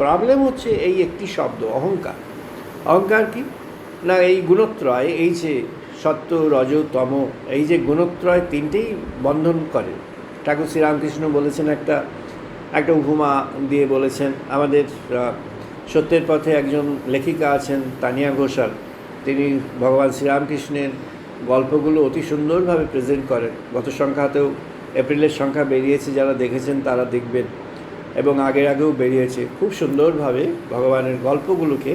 Problem হচ্ছে এই একটি শব্দ অহংকার। অহংকার কি না, এই গুণত্রয়, এই যে সত্য রজ তম, এই যে গুণত্রয় তিনটেই বন্ধন করে। ঠাকুর শ্রীরামকৃষ্ণ বলেছেন, একটা উপমা দিয়ে বলেছেন। আমাদের সত্যের পথে একজন লেখিকা আছেন তানিয়া ঘোষাল, তিনি ভগবান শ্রীরামকৃষ্ণের গল্পগুলো অতি সুন্দরভাবে প্রেজেন্ট করেন। গত সংখ্যাতেও এপ্রিলের সংখ্যা বেরিয়েছে, যারা দেখেছেন তারা দেখবেন, এবং আগেও বেরিয়েছে। খুব সুন্দরভাবে ভগবানের গল্পগুলোকে,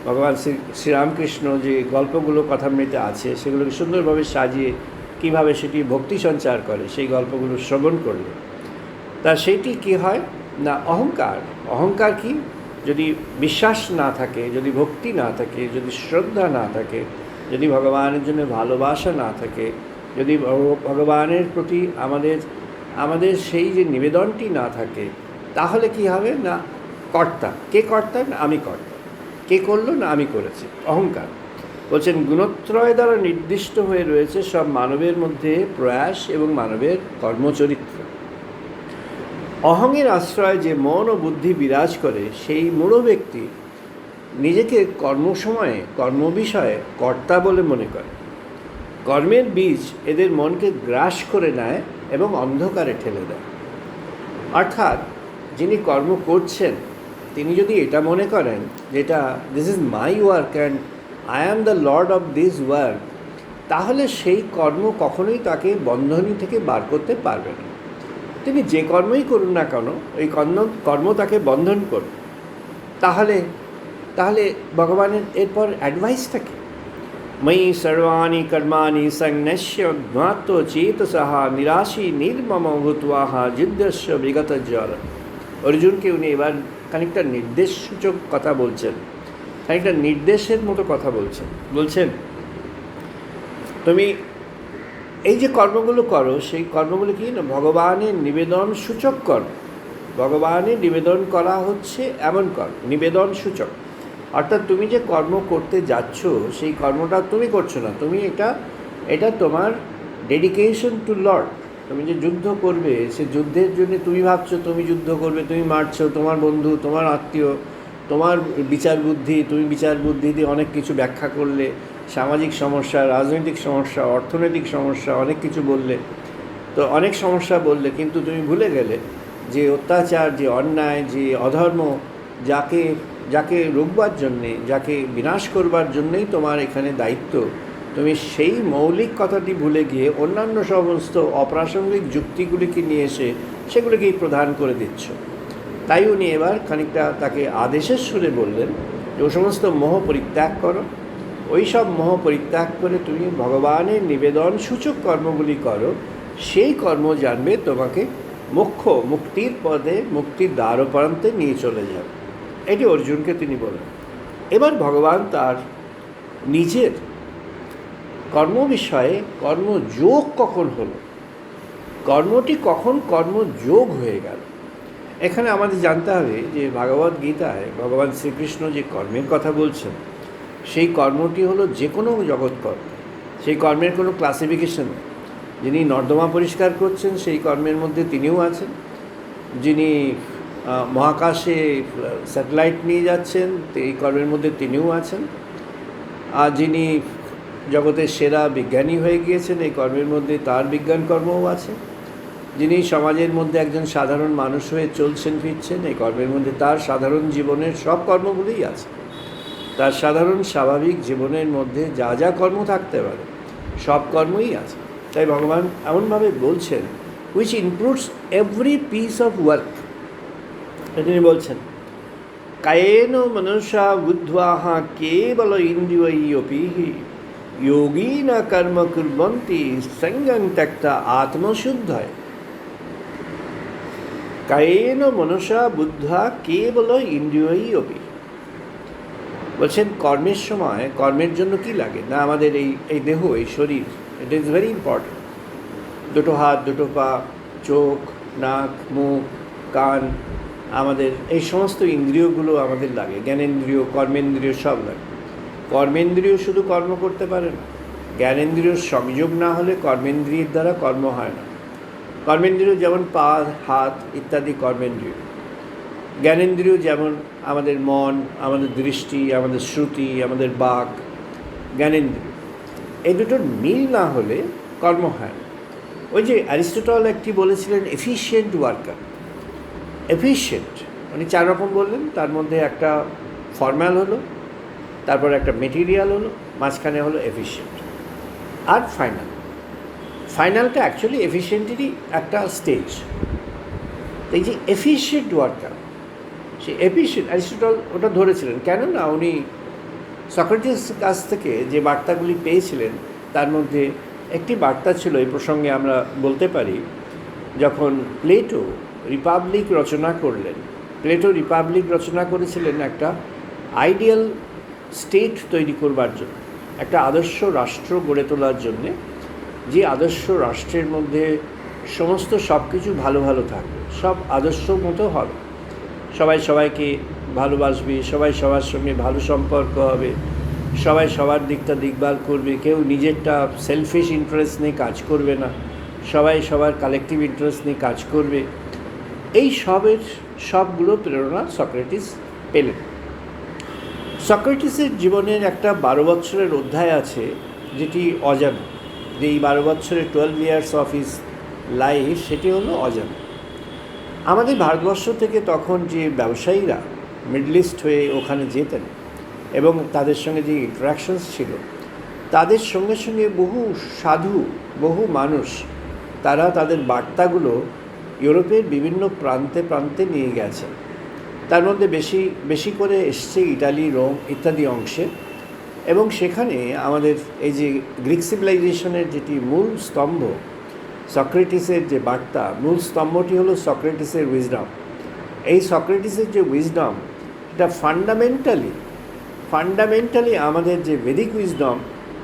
ভগবান শ্রীরামকৃষ্ণ যে গল্পগুলো কথামৃতে আছে সেগুলোকে সুন্দরভাবে সাজিয়ে কীভাবে সেটি ভক্তি সঞ্চার করে, সেই গল্পগুলো শ্রবণ করলে তা সেটি কি হয় না, অহংকার। অহংকার কি, যদি বিশ্বাস না থাকে, যদি ভক্তি না থাকে, যদি শ্রদ্ধা না থাকে, যদি ভগবানের জন্য ভালোবাসা না থাকে, যদি ভগবানের প্রতি আমাদের সেই যে নিবেদনটি না থাকে, তাহলে কি হবে না, কর্তা। কে কর্তা? না আমি কর্তা। কে করলো? না আমি করেছি। অহংকার। বলছেন গুণত্রয় দ্বারা নির্দিষ্ট হয়ে রয়েছে সব মানবের মধ্যে প্রয়াস এবং মানবের কর্মচরিত্র। অহংয়ের আশ্রয় যে মন ও বুদ্ধি বিরাজ করে, সেই মূঢ় ব্যক্তি নিজেকে কর্মসময়ে কর্মবিষয়ে কর্তা বলে মনে করে। কর্মের বীজ এদের মনকে গ্রাস করে নেয় এবং অন্ধকারে ঠেলে দেয়। অর্থাৎ যিনি কর্ম করছেন তিনি যদি এটা মনে করেন যেটা this is my work and I am the Lord of this work, তাহলে সেই কর্ম কখনোই তাকে বন্ধনী থেকে বার করতে পারবে না। তিনি যে কর্মই করুন না কেন, এই কর্ম তাকে বন্ধন করবে। তাহলে ভগবানের এরপর অ্যাডভাইসটা কি? ময়ি সর্বাণি কর্মাণি সংন্যস্য জ্ঞাত্ব চেতসঃ নিরাশী নির্মম ভূত্বাহ যুদ্ধস্য বিগত জ্বর। অর্জুনকে উনি এবার খানিকটা নির্দেশসূচক কথা বলছেন, খানিকটা নির্দেশের মতো কথা বলছেন তুমি এই যে কর্মগুলো করো, সেই কর্মগুলো কি না, ভগবানের নিবেদন সূচক কর্ম। ভগবানের নিবেদন করা হচ্ছে এমন কর্ম, নিবেদন সূচক। অর্থাৎ তুমি যে কর্ম করতে যাচ্ছ, সেই কর্মটা তুমি করছো না, তুমি এটা তোমার ডেডিকেশন টু লর্ড। তুমি যে যুদ্ধ করবে, সে যুদ্ধের জন্য তুমি ভাবছো তুমি যুদ্ধ করবে, তুমি মারছো তোমার বন্ধু, তোমার আত্মীয়, তোমার বিচার বুদ্ধি, তুমি বিচার বুদ্ধি দিয়ে অনেক কিছু ব্যাখ্যা করলে, সামাজিক সমস্যা, রাজনৈতিক সমস্যা, অর্থনৈতিক সমস্যা, অনেক কিছু বললে, তো অনেক সমস্যা বললে, কিন্তু তুমি ভুলে গেলে যে অত্যাচার, যে অন্যায়, যে অধর্ম, যাকে যাকে রুখবার জন্যে, যাকে বিনাশ করবার জন্যেই তোমার এখানে দায়িত্ব, তুমি সেই মৌলিক কথাটি ভুলে গিয়ে অন্যান্য সমস্ত অপ্রাসঙ্গিক যুক্তিগুলিকে নিয়ে এসে সেগুলিকেই প্রধান করে দিচ্ছ। তাই উনি এবার খানিকটা তাকে আদেশের সুরে বললেন যে ও সমস্ত মোহ পরিত্যাগ করো, ওই সব মোহ পরিত্যাগ করে তুমি ভগবানের নিবেদন সূচক কর্মগুলি করো, সেই কর্ম জানবে তোমাকে মোক্ষ, মুক্তির পদে, মুক্তির দ্বার প্রান্তে নিয়ে চলে যাবে। এটি অর্জুনকে তিনি বললেন। এবার ভগবান তার নিজের কর্ম বিষয়ে, কর্মযোগ কখন হলো, কর্মটি কখন কর্মযোগ হয়ে গেল, এখানে আমাদের জানতে হবে যে ভগবদ্ গীতায় ভগবান শ্রীকৃষ্ণ যে কর্মের কথা বলছেন, সেই কর্মটি হলো যে কোনো জগৎকর্ম। সেই কর্মের কোনো ক্লাসিফিকেশন নেই। যিনি নর্দমা পরিষ্কার করছেন সেই কর্মের মধ্যে তিনিও আছেন, যিনি মহাকাশে স্যাটেলাইট নিয়ে যাচ্ছেন এই কর্মের মধ্যে তিনিও আছেন, আর যিনি জগতের সেরা বিজ্ঞানী হয়ে গিয়েছেন এই কর্মের মধ্যে তার বিজ্ঞান কর্মও আছে, যিনি সমাজের মধ্যে একজন সাধারণ মানুষ হয়ে চলছেন ফিরছেন এই কর্মের মধ্যে তার সাধারণ জীবনের সব কর্মগুলিই আছে। তার সাধারণ স্বাভাবিক জীবনের মধ্যে যা যা কর্ম থাকতে পারে সব কর্মই আছে। তাই ভগবান এমনভাবে বলছেন which includes every piece of work. তিনি বলছেন কায়েন মনুষ্যা বুদ্ধ্বাহ কেবল ইন্দ্রিয়ৈরপি যোগী না কর্ম কুর্বন্তি সঙ্গং ত্যক্তা আত্মশুদ্ধয়। কায়েন মনুষ্যা বুদ্ধা কেবল ইন্দ্রিয়ৈরপি। বলছেন কর্মের সময়, কর্মের জন্য কি লাগে না, আমাদের এই দেহ, এই শরীর, ইট ইজ ভেরি ইম্পর্টেন্ট। দুটো হাত, দুটো পা, চোখ, নাক, মুখ, কান, আমাদের এই সমস্ত ইন্দ্রিয়গুলো আমাদের লাগে, জ্ঞানেন্দ্রিয়, কর্মেন্দ্রিয় সব লাগে। কর্মেন্দ্রিয় শুধু কর্ম করতে পারে না, জ্ঞানেন্দ্রিয়র সংযোগ না হলে কর্মেন্দ্রিয়ের দ্বারা কর্ম হয় না। কর্মেন্দ্রিয় যেমন পা, হাত ইত্যাদি কর্মেন্দ্রিয়, জ্ঞানেন্দ্রিয় যেমন আমাদের মন, আমাদের দৃষ্টি, আমাদের শ্রুতি, আমাদের বাক, জ্ঞানেন্দ্রিয়, এই দুটোর মিল না হলে কর্ম হয় না। ওই যে অ্যারিস্টটল একটি বলেছিলেন এফিশিয়েন্ট ওয়ার্কার। এফিশিয়েন্ট উনি 4 রকম বললেন, তার মধ্যে একটা ফর্ম্যাল হলো, তারপর একটা মেটেরিয়াল হলো, মাঝখানে হলো এফিশিয়েন্ট, আর ফাইনাল। ফাইনালটা অ্যাকচুয়ালি এফিশিয়েন্টেরই একটা স্টেজ। এই যে এফিশিয়েন্ট ওয়ার্কার, সেই এফিশিয়েন্ট অ্যারিস্টটল ওটা ধরেছিলেন। কেননা উনি সক্রেটিসের কাছ থেকে যে বার্তাগুলি পেয়েছিলেন তার মধ্যে একটি বার্তা ছিল, এই প্রসঙ্গে আমরা বলতে পারি, যখন প্লেটো রিপাবলিক রচনা করলেন। প্লেটো রিপাবলিক রচনা করেছিলেন একটা আইডিয়াল স্টেট তৈরি করবার জন্য, একটা আদর্শ রাষ্ট্র গড়ে তোলার জন্যে, যে আদর্শ রাষ্ট্রের মধ্যে সমস্ত সব কিছু ভালো ভালো থাকবে, সব আদর্শ মতো হবে, সবাই সবাইকে ভালোবাসবে, সবাই সবার সঙ্গে ভালো সম্পর্ক হবে, সবাই সবার দিকটা দেখভাল করবে, কেউ নিজেরটা সেলফিশ ইন্টারেস্ট নিয়ে কাজ করবে না, সবাই সবার কালেকটিভ ইন্টারেস্ট নিয়ে কাজ করবে। এই সবগুলো প্রেরণা সক্রেটিস পেলেন। সক্রেটিসের জীবনের একটা 12 বছরের অধ্যায় আছে যেটি অজানা, যে এই 12 বছরের 12 ইয়ার্স অফ হিজ লাইফ, সেটি হলো অজানা। আমাদের ভারতবর্ষ থেকে তখন যে ব্যবসায়ীরা মিডল ইস্ট হয়ে ওখানে যেতেন এবং তাদের সঙ্গে যে ইন্টারাকশনস ছিল, তাদের সঙ্গে সঙ্গে বহু সাধু, বহু মানুষ, তারা তাদের বার্তাগুলো ইউরোপের বিভিন্ন প্রান্তে প্রান্তে নিয়ে গেছেন। তার মধ্যে বেশি করে এসছে ইটালি, রোম ইত্যাদি অংশে। এবং সেখানে আমাদের এই যে গ্রিক সিভিলাইজেশনের যেটি মূল স্তম্ভ, সক্রেটিসের যে বার্তা, মূল স্তম্ভটি হলো সক্রেটিসের উইজডম। এই সক্রেটিসের যে উইজডম, এটা ফান্ডামেন্টালি আমাদের যে বেদিক উইজডম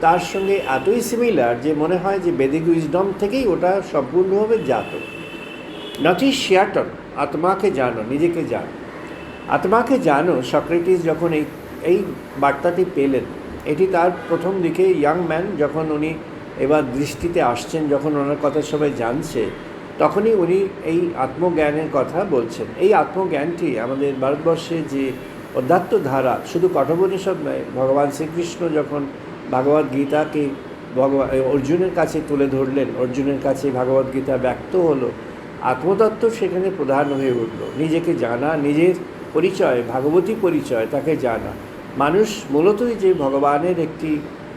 তার সঙ্গে এতই সিমিলার যে মনে হয় যে বেদিক উইজডম থেকেই ওটা সম্পূর্ণভাবে জাত। নটি শিয়াটন, আত্মাকে জানো, নিজেকে জানো, আত্মাকে জানো। সক্রেটিস যখন এই বার্তাটি পেলেন, এটি তার প্রথম দিকে ইয়াং ম্যান, যখন উনি এবার দৃষ্টিতে আসছেন, যখন ওনার কথা সবাই জানছে, তখনই উনি এই আত্মজ্ঞানের কথা বলছেন। এই আত্মজ্ঞানটি আমাদের ভারতবর্ষে যে অধ্যাত্ম ধারা, শুধু কঠোপনিষদ নয়, ভগবান শ্রীকৃষ্ণ যখন ভগবদ্ গীতাকে অর্জুনের কাছে তুলে ধরলেন, অর্জুনের কাছে ভগবদ্গীতা ব্যক্ত হলো, আত্মতত্ত্ব সেখানে প্রধান হয়ে উঠল। নিজেকে জানা, নিজের পরিচয়, ভাগবতী পরিচয়, তাকে জানা। মানুষ মূলতই যে ভগবানের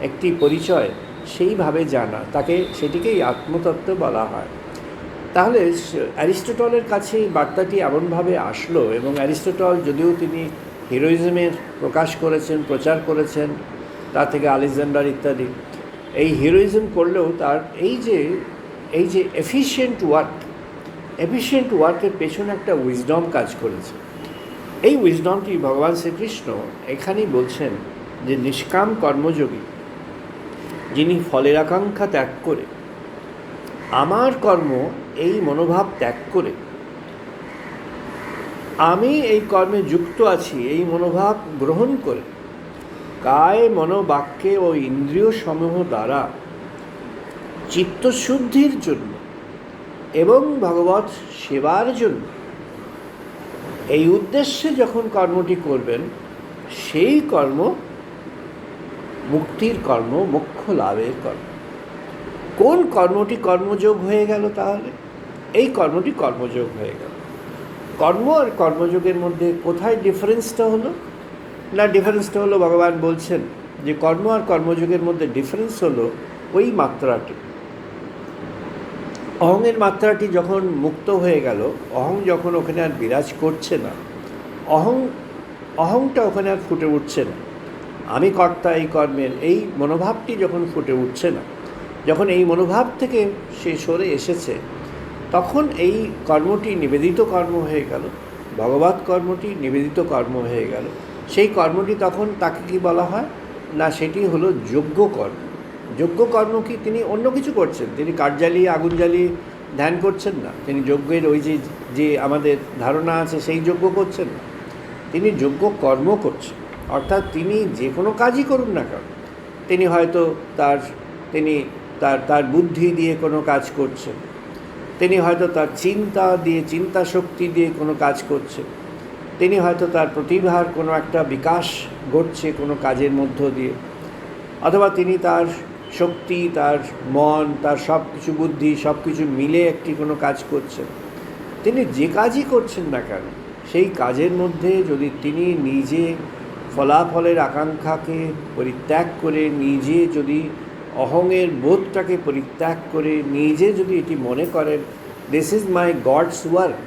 একটি পরিচয় সেইভাবে জানা, তাকে সেটিকেই আত্মতত্ত্ব বলা হয়। তাহলে অ্যারিস্টটলের কাছে এই বার্তাটি এমনভাবে আসলো, এবং অ্যারিস্টটল যদিও তিনি হিরোইজমের প্রকাশ করেছেন, প্রচার করেছেন, তা থেকে আলেকজান্ডার ইত্যাদি, এই হিরোইজম করলেও তার এই যে এফিশিয়েন্ট ওয়ার্কের পেছনে একটা উইজডম কাজ করেছে। এই উইজডমটি ভগবান শ্রীকৃষ্ণ এখানেই বলছেন যে নিষ্কাম কর্মযোগী, যিনি ফলের আকাঙ্ক্ষা ত্যাগ করে, আমার কর্ম এই মনোভাব ত্যাগ করে আমি এই কর্মে যুক্ত আছি এই মনোভাব গ্রহণ করে, কায় মনোবাক্যে ও ইন্দ্রিয় সমূহ দ্বারা চিত্তশুদ্ধির জন্য এবং ভগবৎ সেবার জন্য এই উদ্দেশ্যে যখন কর্মটি করবেন, সেই কর্ম মুক্তির কর্ম, মোক্ষ লাভের কর্ম। কোন কর্মটি কর্মযোগ হয়ে গেল? তাহলে এই কর্মটি কর্মযোগ হয়ে গেল। কর্ম আর কর্মযোগের মধ্যে কোথায় ডিফারেন্সটা হলো? না, ডিফারেন্সটা হলো, ভগবান বলছেন যে কর্ম আর কর্মযোগের মধ্যে ডিফারেন্স হলো ওই মাত্রাটি। অহংয়ের মাত্রাটি যখন মুক্ত হয়ে গেল, অহং যখন ওখানে আর বিরাজ করছে না, অহংটা ওখানে আর ফুটে উঠছে না, আমি কর্তা এই কর্মের এই মনোভাবটি যখন ফুটে উঠছে না, যখন এই মনোভাব থেকে সে সরে এসেছে, তখন এই কর্মটি নিবেদিত কর্ম হয়ে গেল, ভগবৎ কর্মটি নিবেদিত কর্ম হয়ে গেল। সেই কর্মটি তখন তাকে কি বলা হয়? না, সেটি হলো যোগ্য কর্ম। যোগ্য কর্ম কি? তিনি অন্য কিছু করছেন, তিনি কাঠ জ্বালিয়ে আগুন জ্বালিয়ে ধ্যান করছেন না, তিনি যজ্ঞের ওই যে আমাদের ধারণা আছে সেই যজ্ঞ করছেন না, তিনি যোগ্য কর্ম করছেন। অর্থাৎ তিনি যে কোনো কাজই করুন না কেন, তিনি হয়তো তার বুদ্ধি দিয়ে কোনো কাজ করছেন, তিনি হয়তো তার চিন্তা শক্তি দিয়ে কোনো কাজ করছেন, তিনি হয়তো তার প্রতিভার কোনো একটা বিকাশ ঘটছে কোনো কাজের মধ্য দিয়ে, অথবা তিনি তার শক্তি, তার মন, তার সব কিছু বুদ্ধি সব কিছু মিলে একটি কোনো কাজ করছেন। তিনি যে কাজই করছেন না কেন, সেই কাজের মধ্যে যদি তিনি নিজে ফলাফলের আকাঙ্ক্ষাকে পরিত্যাগ করে, নিজে যদি অহংয়ের বোধটাকে পরিত্যাগ করে, নিজে যদি এটি মনে করেন this is my God's work,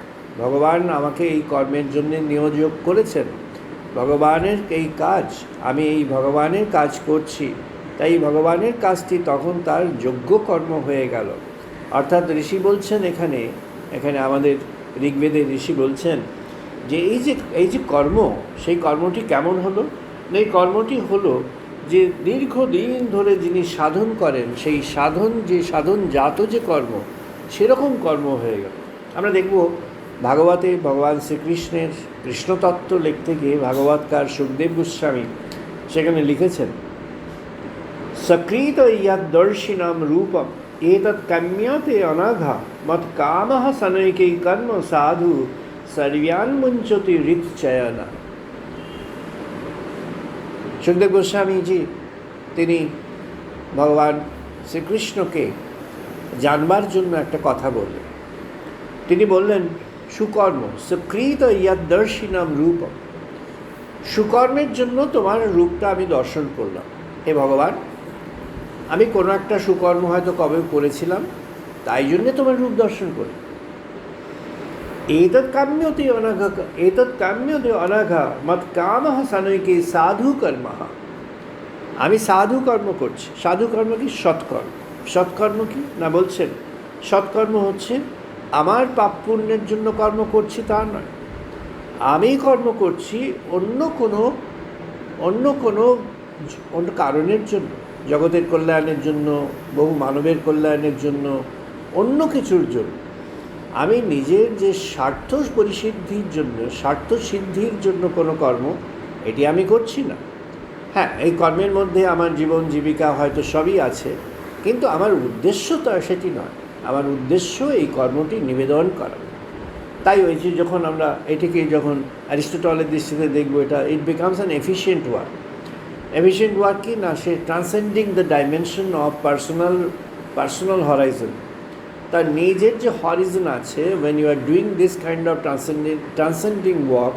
ভগবান আমাকে এই কর্মের জন্য নিয়োগ করেছেন, ভগবানের এই কাজ, আমি এই ভগবানের কাজ করছি, তাই ভগবানের কাজটি তখন তার যোগ্য কর্ম হয়ে গেল। অর্থাৎ ঋষি বলছেন এখানে আমাদের ঋগ্বেদের ঋষি বলছেন যে এই যে কর্ম, সেই কর্মটি কেমন হলো? এই কর্মটি হলো যে দীর্ঘদিন ধরে যিনি সাধন করেন, সেই সাধনজাত যে কর্ম, সেরকম কর্ম হয়ে গেল। আমরা দেখব ভাগবতে ভগবান শ্রীকৃষ্ণের কৃষ্ণতত্ত্ব লিখতে গিয়ে ভাগবতকার সুখদেব গোস্বামী সেখানে লিখেছেন, সকৃত ইয়দ্দর্শিনাম রূপম এতৎ কাম্যতে অনাঘা মত কামঃ সনৈকై কর্ম সাধু সর্বান মুঞ্চতি ঋচ্ছয়না। সুখদেব গোস্বামীজি তিনি ভগবান শ্রীকৃষ্ণকে জানবার জন্য একটা কথা বললেন। তিনি বললেন, সুকর্ম সকৃত ইয়দ্দর্শিনাম রূপম, সুকর্মের জন্য তোমার রূপটা আমি দর্শন করলাম। হে ভগবান, আমি কোনো একটা সুকর্ম হয়তো কবে করেছিলাম, তাই জন্যে তোমার রূপ দর্শন করি। এতৎ কাম্যতে অনাঘা মত কামঃ সনৈকై সাধু কর্মঃ, আমি সাধু কর্ম করছি। সাধু কর্ম কি? সৎকর্ম। সৎকর্ম কি না বলছেন, সৎকর্ম হচ্ছে আমার পাপ পুণ্যের জন্য কর্ম করছি তা নয়, আমি কর্ম করছি অন্য কারণের জন্য, জগতের কল্যাণের জন্য, বহু মানবের কল্যাণের জন্য, অন্য কিছুর জন্য। আমি নিজের যে স্বার্থ সিদ্ধির জন্য কোনো কর্ম, এটি আমি করছি না। হ্যাঁ, এই কর্মের মধ্যে আমার জীবন জীবিকা হয়তো সবই আছে, কিন্তু আমার উদ্দেশ্য তো সেটি নয়। আমার উদ্দেশ্য এই কর্মটি নিবেদন করা। তাই ওই যে যখন আমরা এটিকে যখন অ্যারিস্টটলের দৃষ্টিতে দেখব, it becomes an efficient work. Efficient work কি না, সে transcending the dimension of personal horizon, তার নিজের যে হরিজন আছে, when you are doing this kind of transcending work,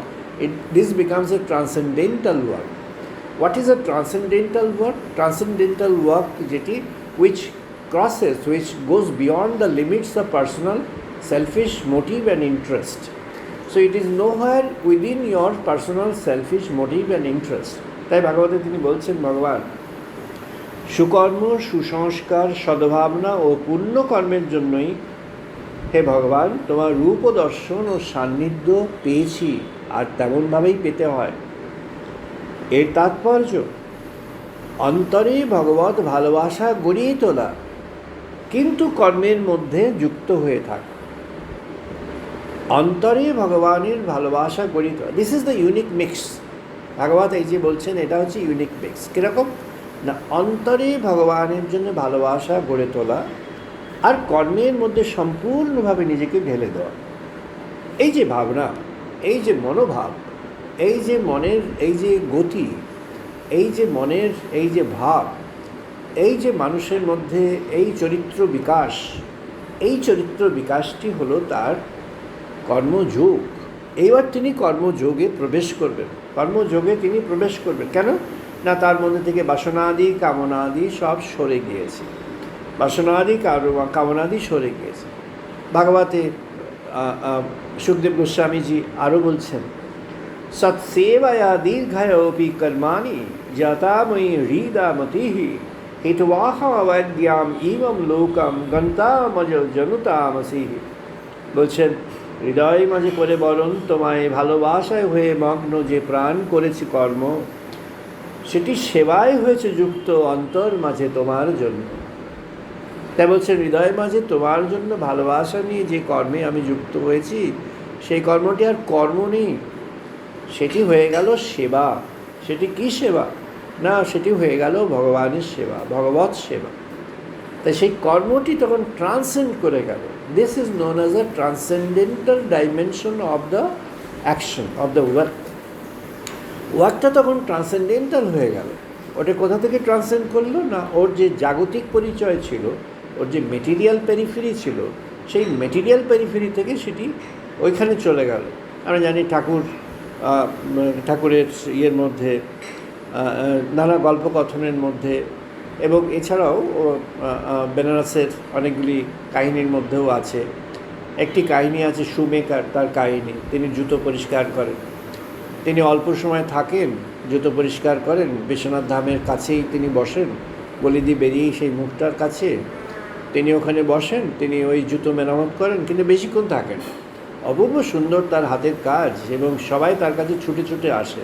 this becomes a transcendental work. What is a transcendental work? Transcendental work যেটি which goes beyond the limits of personal selfish motive and interest. So it is nowhere within your personal selfish motive and interest. তাই ভাগবতে তিনি বলছেন, ভগবান সুকর্ম, সুসংস্কার, সদ্ভাবনা ও পুণ্য কর্মের জন্যই হে ভগবান তোমার রূপ ও দর্শন ও সান্নিধ্য পেয়েছি, আর তেমনভাবেই পেতে হয়। এর তাৎপর্য অন্তরে ভগবত ভালোবাসা গড়িয়ে তোলা, কিন্তু কর্মের মধ্যে যুক্ত হয়ে থাকা। অন্তরে ভগবানের ভালোবাসা গড়িয়ে তোলা, this is the unique mix. Bhagavata এই যে বলছেন, এটা হচ্ছে ইউনিক মিক্স। কীরকম না, অন্তরে ভগবানের জন্য ভালোবাসা গড়ে তোলা আর কর্মের মধ্যে সম্পূর্ণভাবে নিজেকে ঢেলে দেওয়া। এই যে ভাবনা, এই যে মনোভাব, এই যে মনের এই যে গতি, এই যে মনের এই যে ভাব, এই যে মানুষের মধ্যে এই চরিত্র বিকাশ, এই চরিত্র বিকাশটি হলো তার কর্মযোগ। এইবার তিনি কর্মযোগে প্রবেশ করবেন, কর্মযোগে তিনি প্রবেশ করবেন। কেন না, তার মধ্যে থেকে বাসনাদি কামনাদি সব সরে গিয়েছে, বাসনাদি কামনাদি সরে গিয়েছে। ভাগবতে সুখদেব গোস্বামীজি আরও বলছেন, সৎসেবায়া দীর্ঘায়োপি কর্মাণি জাতাময়ী হৃদামতিঃ হিতবাহমবদ্যাম ইমম লোকম গন্তামজ জনুতামসিঃ। বলছেন, হৃদয় মাঝে পড়ে বরণ তোমায় ভালোবাসায় হয়ে মগ্ন যে প্রাণ করেছি কর্ম, সেটি সেবায় হয়েছে যুক্ত অন্তর মাঝে তোমার জন্য। তাই বলছেন, হৃদয় মাঝে তোমার জন্য ভালোবাসা নিয়ে যে কর্মে আমি যুক্ত হয়েছি, সেই কর্মটি আর কর্ম নেই, সেটি হয়ে গেল সেবা। সেটি কি সেবা না, সেটি হয়ে গেল ভগবানের সেবা, ভগবৎ সেবা। তাই সেই কর্মটি তখন ট্রান্সেন্ড করে গেল। This is known as a transcendental dimension of the action of the work. ওয়ার্কটা তখন ট্রান্সেন্ডেন্টাল হয়ে গেল। ওটা কোথা থেকে ট্রান্সেন্ড করলো না, ওর যে জাগতিক পরিচয় ছিল, ওর যে মেটেরিয়াল পেরিফেরি ছিল, সেই মেটেরিয়াল পেরিফেরি থেকে সেটি ওইখানে চলে গেল। আমরা জানি ঠাকুরের ইয়ের মধ্যে, নানা গল্পকথনের মধ্যে, এবং এছাড়াও বেনারসের অনেকগুলি কাহিনীর মধ্যেও আছে। একটি কাহিনী আছে শুমেকার, তার কাহিনী। তিনি জুতো পরিষ্কার করেন, তিনি অল্প সময় থাকেন, জুতো পরিষ্কার করেন, বিশ্বনাথ ধামের কাছেই তিনি বসেন, বলিদি বেরিয়েই সেই মুখটার কাছে তিনি ওখানে বসেন, তিনি ওই জুতো মেরামত করেন, কিন্তু বেশিক্ষণ থাকেন। অপূর্ব সুন্দর তার হাতের কাজ, এবং সবাই তার কাছে ছুটে ছুটে আসে।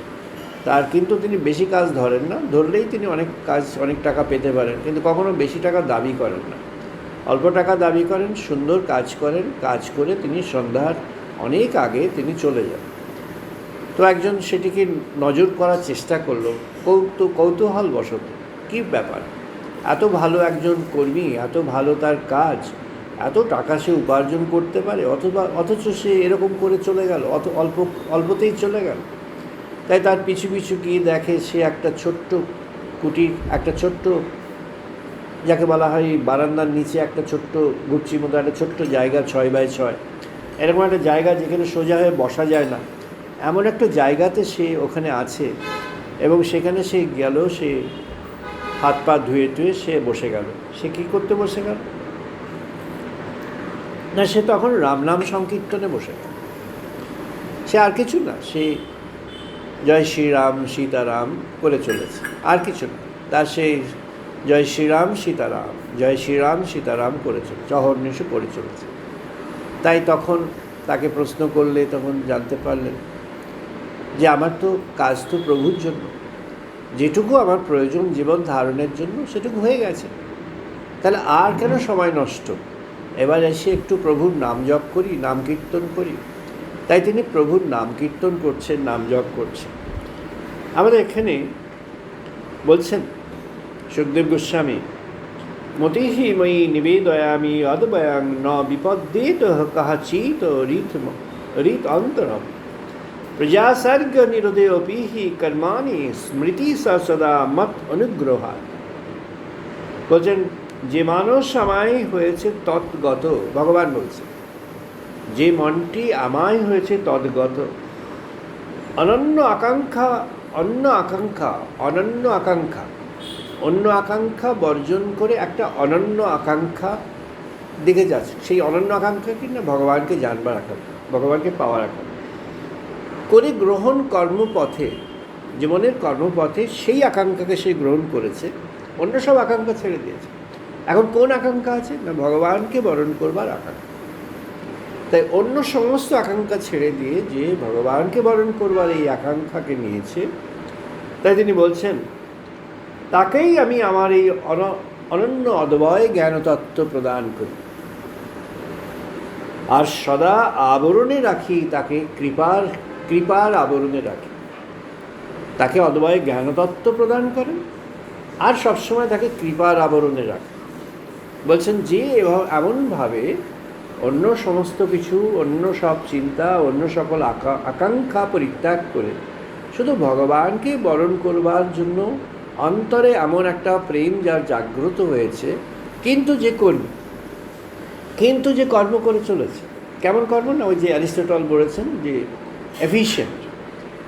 তার কিন্তু তিনি বেশি কাজ ধরেন না, ধরলেই তিনি অনেক টাকা পেতে পারেন, কিন্তু কখনো বেশি টাকা দাবি করেন না। অল্প টাকা দাবি করেন, সুন্দর কাজ করেন, কাজ করে তিনি সন্ধ্যার অনেক আগে তিনি চলে যান। তো একজন সেটিকে নজর করার চেষ্টা করলো, কৌতূহলবশত, কী ব্যাপার, এত ভালো একজন কর্মী, এত ভালো তার কাজ, এত টাকা সে উপার্জন করতে পারে, অথচ সে এরকম করে চলে গেল, অল্পতেই চলে গেল। তাই তার পিছু পিছু গিয়ে দেখে সে একটা ছোট্ট কুটির, একটা ছোট্ট, যাকে বলা হয় বারান্দার নিচে একটা ছোট্ট গুচ্ছির মতো একটা ছোট্ট জায়গা, 6x6, এরকম একটা জায়গা যেখানে সোজা হয়ে বসা যায় না, এমন একটা জায়গাতে সে ওখানে আছে। এবং সেখানে সে গেল, সে হাত পা ধুয়ে সে বসে গেল। সে কী করতে বসে গেল না, সে তখন রাম নাম সংকীর্তনে বসে গেল। সে আর কিছু না, সে জয় শ্রীরাম সীতারাম করে চলেছে, আর কিছু না। তার সেই জয় শ্রীরাম সীতারাম, জয় শ্রীরাম সীতারাম করে চলেছে, অহর্নিশে করে চলেছে। তাই তখন তাকে প্রশ্ন করলে তখন জানতে পারলেন যে আমার তো কাজ তো প্রভুর জন্য, যেটুকু আমার প্রয়োজন জীবন ধারণের জন্য সেটুকু হয়ে গেছে, তাহলে আর কেন সময় নষ্ট, এবার এসে একটু প্রভুর নাম জপ করি, নাম কীর্তন করি। তাই তিনি প্রভুর নাম কীর্তন করছেন, নাম জপ করছেন। আমাদের এখানে বলছেন সুখদেব গোস্বামী, মতিহি ময়ি নিবেদয়ামি অদ্বয়াং ন বিপদ্যেত কাহাচিত রীত অন্তরম। প্রজাসর্গ নিরোধেপি হি কর্মাণি স্মৃতি সদা মত অনুগ্রহাৎ। বলছেন যে মানুষ আমায় হয়েছে তদ্গত, ভগবান বলছেন যে মনটি আমায় হয়েছে তদ্গত, অনন্য আকাঙ্ক্ষা অন্য আকাঙ্ক্ষা বর্জন করে একটা অনন্য আকাঙ্ক্ষা দিকে যাচ্ছে। সেই অনন্য আকাঙ্ক্ষা কি না, ভগবানকে জানবার আকাঙ্ক্ষা, ভগবানকে পাওয়ার আকাঙ্ক্ষা করে গ্রহণ কর্মপথে, জীবনের কর্মপথে সেই আকাঙ্ক্ষাকে সে গ্রহণ করেছে, অন্য সব আকাঙ্ক্ষা ছেড়ে দিয়েছে। এখন কোন আকাঙ্ক্ষা আছে না, ভগবানকে বরণ করবার আকাঙ্ক্ষা। তাই অন্য সমস্ত আকাঙ্ক্ষা ছেড়ে দিয়ে যে ভগবানকে বরণ করবার এই আকাঙ্ক্ষাকে নিয়েছে, তাই তিনি বলছেন তাকেই আমি আমার এই অনন্য অদ্বয় জ্ঞানতত্ত্ব প্রদান করি, আর সদা আবরণে রাখি, তাকে কৃপার আবরণে রাখি। তাকে অদ্বয় জ্ঞানতত্ত্ব প্রদান করেন আর সবসময় তাকে কৃপার আবরণে রাখেন। বলছেন যে এমনভাবে অন্য সমস্ত কিছু, অন্য সব চিন্তা, অন্য সকল আকাঙ্ক্ষা পরিত্যাগ করে শুধু ভগবানকে বরণ করবার জন্য অন্তরে এমন একটা প্রেম যার জাগ্রত হয়েছে, কিন্তু যে কর্ম করে চলেছে। কেমন কর্ম না, ওই যে অ্যারিস্টটল বলেছেন যে এফিশিয়েন্ট,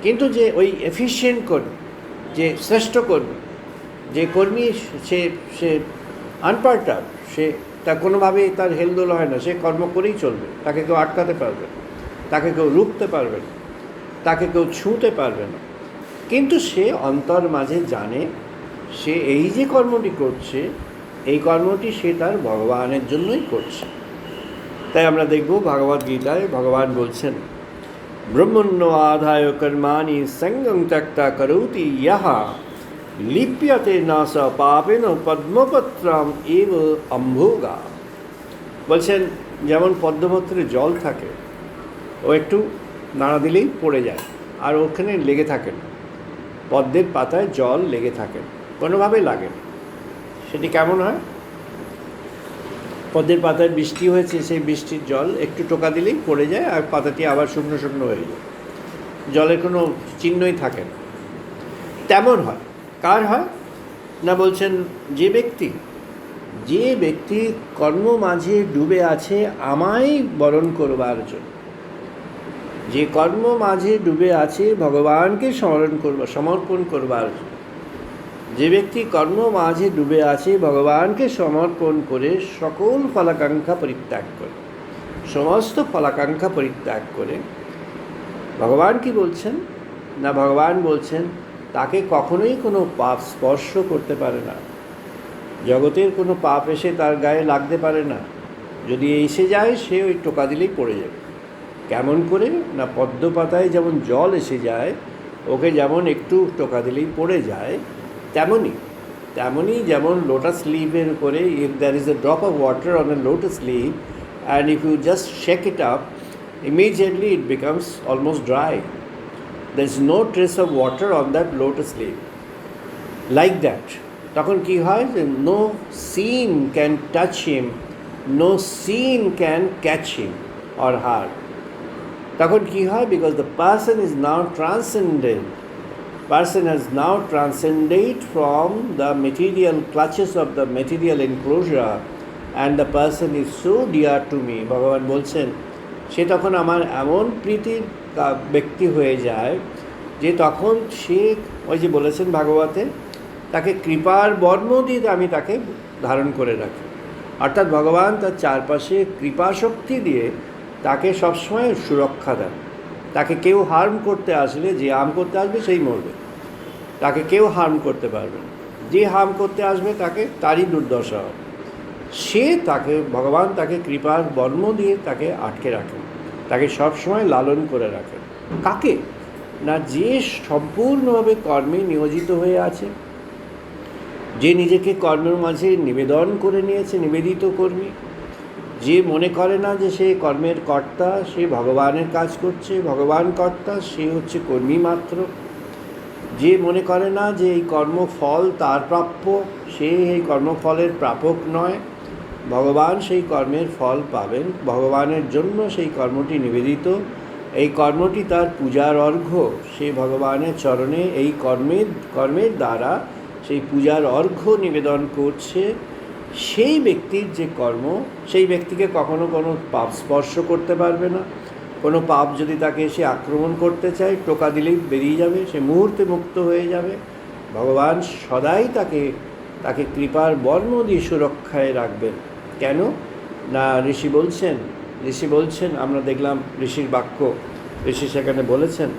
কিন্তু যে ওই এফিশিয়েন্ট কর্মী, যে শ্রেষ্ঠ কর্মী, যে কর্মী সে আনপার্টার, সে তা কোনোভাবেই তার হেলদোল হয় না, সে কর্ম করেই চলবে। তাকে কেউ আটকাতে পারবে না, তাকে কেউ রুখতে পারবে না, তাকে কেউ ছুঁতে পারবে না। কিন্তু সে অন্তর মাঝে জানে সে এই যে কর্মটি করছে, এই কর্মটি সে তার ভগবানের জন্যই করছে। তাই আমরা দেখব ভগবদ গীতায় ভগবান বলছেন ব্রহ্মণ্য আধায় কর্মাণি সঙ্গং ত্যক্তা করৌতি ইহা লিপ্যতে না স পাপেন পদ্মপত্রম এব অম্ভোগা। বলছেন যেমন পদ্মপত্রে জল থাকে, ও একটু নাড়া দিলেই পড়ে যায়, আর ওখানে লেগে থাকে না। পদ্মের পাতায় জল লেগে থাকে, কোনোভাবেই লাগে না। সেটি কেমন হয়, পদ্মের পাতায় বৃষ্টি হয়েছে, সেই বৃষ্টির জল একটু টোকা দিলেই পড়ে যায়, আর পাতাটি আবার শুকনো শুকনো হয়ে যায়, জলের কোনো চিহ্নই থাকে না। তেমন হয়, কার হয় না, বলছেন যে ব্যক্তি কর্ম মাঝে ডুবে আছে আমায় বরণ করবার জন্য, যে কর্ম মাঝে ডুবে আছে ভগবানকে সমর্পণ করবার জন্য, যে ব্যক্তি কর্ম মাঝে ডুবে আছে ভগবানকে সমর্পণ করে সকল ফলাকাঙ্ক্ষা পরিত্যাগ করে, সমস্ত ফলাকাঙ্ক্ষা পরিত্যাগ করে, ভগবান কি বলছেন না, ভগবান বলছেন তাকে কখনোই কোনো পাপ স্পর্শ করতে পারে না, জগতের কোনো পাপ এসে তার গায়ে লাগতে পারে না। যদি এসে যায় সে ওই টোকা দিলেই পড়ে যাবে। কেমন করে না, পদ্ম পাতায় যেমন জল এসে যায়, ওকে যেমন একটু টোকা দিলেই পড়ে যায়, তেমনি যেমন লোটাস লিভের উপরে if there is a drop of water on a lotus leaf and if you just shake it up, immediately it becomes almost dry. There is no trace of water on that lotus leaf. Like that, তখন কি হয় যে no seam can touch him, no seam can catch him or her. তখন কি হয়, because the person is now transcended, person has now transcended from the material clutches of the material enclosure, and the person is so dear to me. ভগবান বলছেন সে তখন আমার এমন প্রীতির ব্যক্তি হয়ে যায় যে তখন সে ওই যে বলেছেন ভাগবতে, তাকে কৃপার বর্ম দিয়ে আমি তাকে ধারণ করে রাখি। অর্থাৎ ভগবান তার চারপাশে কৃপা শক্তি দিয়ে তাকে সবসময় সুরক্ষা দেন। তাকে কেউ হার্ম করতে আসলে, যে হার্ম করতে আসবে সেই মরবে, তাকে কেউ হার্ম করতে পারবে না। যে হার্ম করতে আসবে তাকে তারই দুর্দশা হবে। ভগবান তাকে কৃপার বর্ম দিয়ে তাকে আটকে রাখেন, তাকে সবসময় লালন করে রাখেন। কাকে না, যে সম্পূর্ণভাবে কর্মে নিয়োজিত হয়ে আছে, যে নিজেকে কর্মের মাঝে নিবেদন করে নিয়েছে, নিবেদিত কর্মী, যে মনে করে না যে সে কর্মের কর্তা, সে ভগবানের কাজ করছে, ভগবান কর্তা, সে হচ্ছে কর্মী মাত্র, যে মনে করে না যে এই কর্মফল তার প্রাপ্য, সে এই কর্মফলের প্রাপক নয়, ভগবান সেই কর্মের ফল পাবেন, ভগবানের জন্য সেই কর্মটি নিবেদিত, এই কর্মটি তার পূজার অর্ঘ্য। সে ভগবানের চরণে এই কর্মের দ্বারা সেই পূজার অর্ঘ্য নিবেদন করছে। সেই ব্যক্তির যে কর্ম, সেই ব্যক্তিকে কখনো কোনো পাপ স্পর্শ করতে পারবে না। কোনো পাপ যদি তাকে সে আক্রমণ করতে চায়, টোকা দিলেই বেরিয়ে যাবে, সে মুহূর্তে মুক্ত হয়ে যাবে। ভগবান সদাই তাকে কৃপার বর্ম দিয়ে সুরক্ষায় রাখবেন। কেন না, ঋষি বলছেন, আমরা দেখলাম ঋষির বাক্য, ঋষি সেখানে বলছেন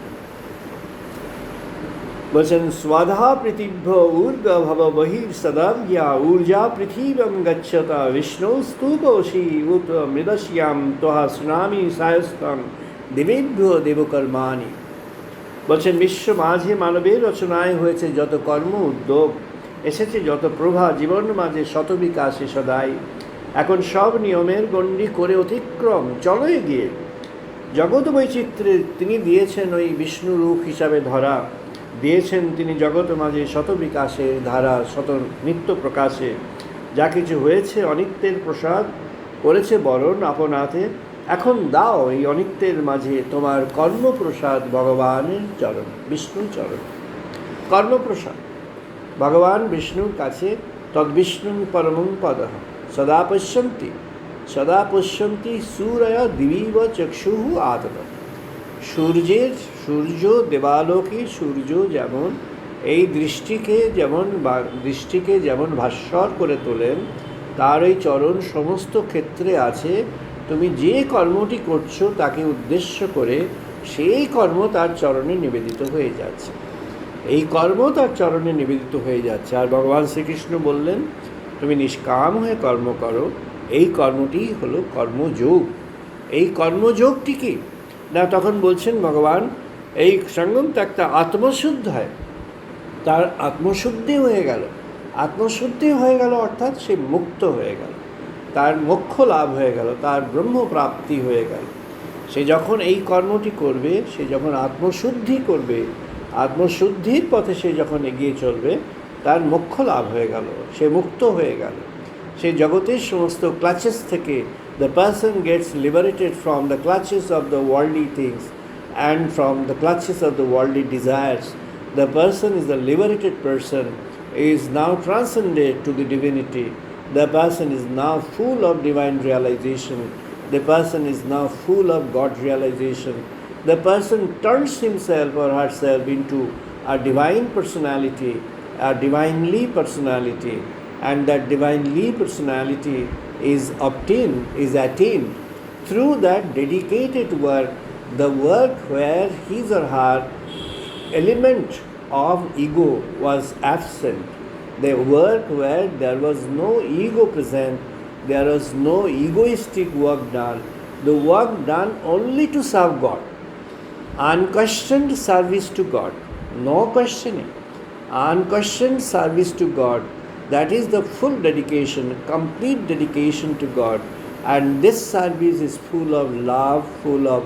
স্বাধা পৃথিভ্য ঊর্গ ভব বহির সদব্যা ঊর্জা পৃথিবীম গচ্ছতা বিষ্ণু স্তূপসি উত মৃদস্যাম তোহা সুনামি সায়স্তং দেবেভ্য দেবকর্মাণি। বলছেন বিশ্ব মাঝে মানবের রচনায় হয়েছে যত কর্ম উদ্যোগ, এসেছে যত প্রভা, জীবন মাঝে শত বিকাশে সদাই। এখন সব নিয়মের গণ্ডি করে অতিক্রম চলো এগিয়ে। জগৎ বৈচিত্র্যে তিনি দিয়েছেন ওই বিষ্ণু রূপ হিসাবে ধরা, দিয়েছেন তিনি জগৎ মাঝে শত বিকাশের ধারা, শত নিত্য প্রকাশে। যা কিছু হয়েছে অনিত্যের প্রসাদ করেছে বরণ আপনাতে। এখন দাও এই অনিত্যের মাঝে তোমার কর্মপ্রসাদ ভগবানের চরণ, বিষ্ণুর চরণ। কর্মপ্রসাদ ভগবান বিষ্ণুর কাছে তদ্বিষ্ণু পরমং পদঃ সদা পশ্যন্তি সূরয় দিবিব চক্ষুঃ আতত। সূর্য দেবালোকে সূর্য যেমন এই দৃষ্টিকে যেমন ভাস্বর করে তোলেন, তার এই চরণ সমস্ত ক্ষেত্রে আছে। তুমি যে কর্মটি করছো তাকে উদ্দেশ্য করে সেই কর্ম তার চরণে নিবেদিত হয়ে যাচ্ছে, এই কর্ম তার চরণে নিবেদিত হয়ে যাচ্ছে। আর ভগবান শ্রীকৃষ্ণ বললেন তুমি নিষ্কাম হয়ে কর্ম করো। এই কর্মটি হলো কর্মযোগ। এই কর্মযোগটি কি না, তখন বলছেন ভগবান এই সঙ্গম ত্যাগটা আত্মশুদ্ধ হয়, তার আত্মশুদ্ধি হয়ে গেল অর্থাৎ সে মুক্ত হয়ে গেল, তার মোক্ষ লাভ হয়ে গেল, তার ব্রহ্মপ্রাপ্তি হয়ে গেল। সে যখন এই কর্মটি করবে, সে যখন আত্মশুদ্ধি করবে, আত্মশুদ্ধির পথে সে যখন এগিয়ে চলবে, তার মোক্ষ লাভ হয়ে গেল, সে মুক্ত হয়ে গেল। সে জগতের সমস্ত ক্লাচেস থেকে the person gets liberated from the clutches of the worldly things and from the clutches of the worldly desires. The person is the liberated person, is now transcended to the divinity. The person is now full of divine realization. The person is now full of God realization. The person turns himself or herself into a divine personality, a divinely personality, and that divinely personality is attained through that dedicated work, the work where his or her element of ego was absent, the work where there was no ego present, there was no egoistic work done, the work done only to serve God, unquestioned service to God, no questioning, unquestioned service to God. That is the full dedication, complete dedication to God. And this service is full of love, full of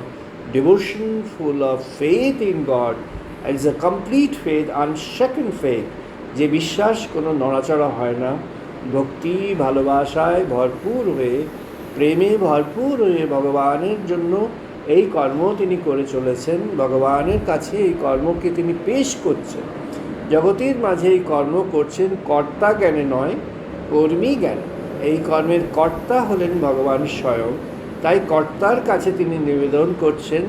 devotion, full of faith in God. And it's a complete faith, unshaken faith, যে বিশ্বাস কোনো নড়াচড়া হয় না, ভক্তি ভালোবাসায় ভরপুর হয়ে, প্রেমে ভরপুর হয়ে ভগবানের জন্য এই কর্ম তিনি করে চলেছেন। ভগবানের কাছে এই কর্মকে তিনি পেশ করছেন, জগতের মাঝে এই কর্ম করছেন কর্তা জ্ঞানে নয়, কর্মী জ্ঞানে। এই কর্মের কর্তা হলেন ভগবান স্বয়ং। তাই কর্তার কাছে তিনি নিবেদন করছেন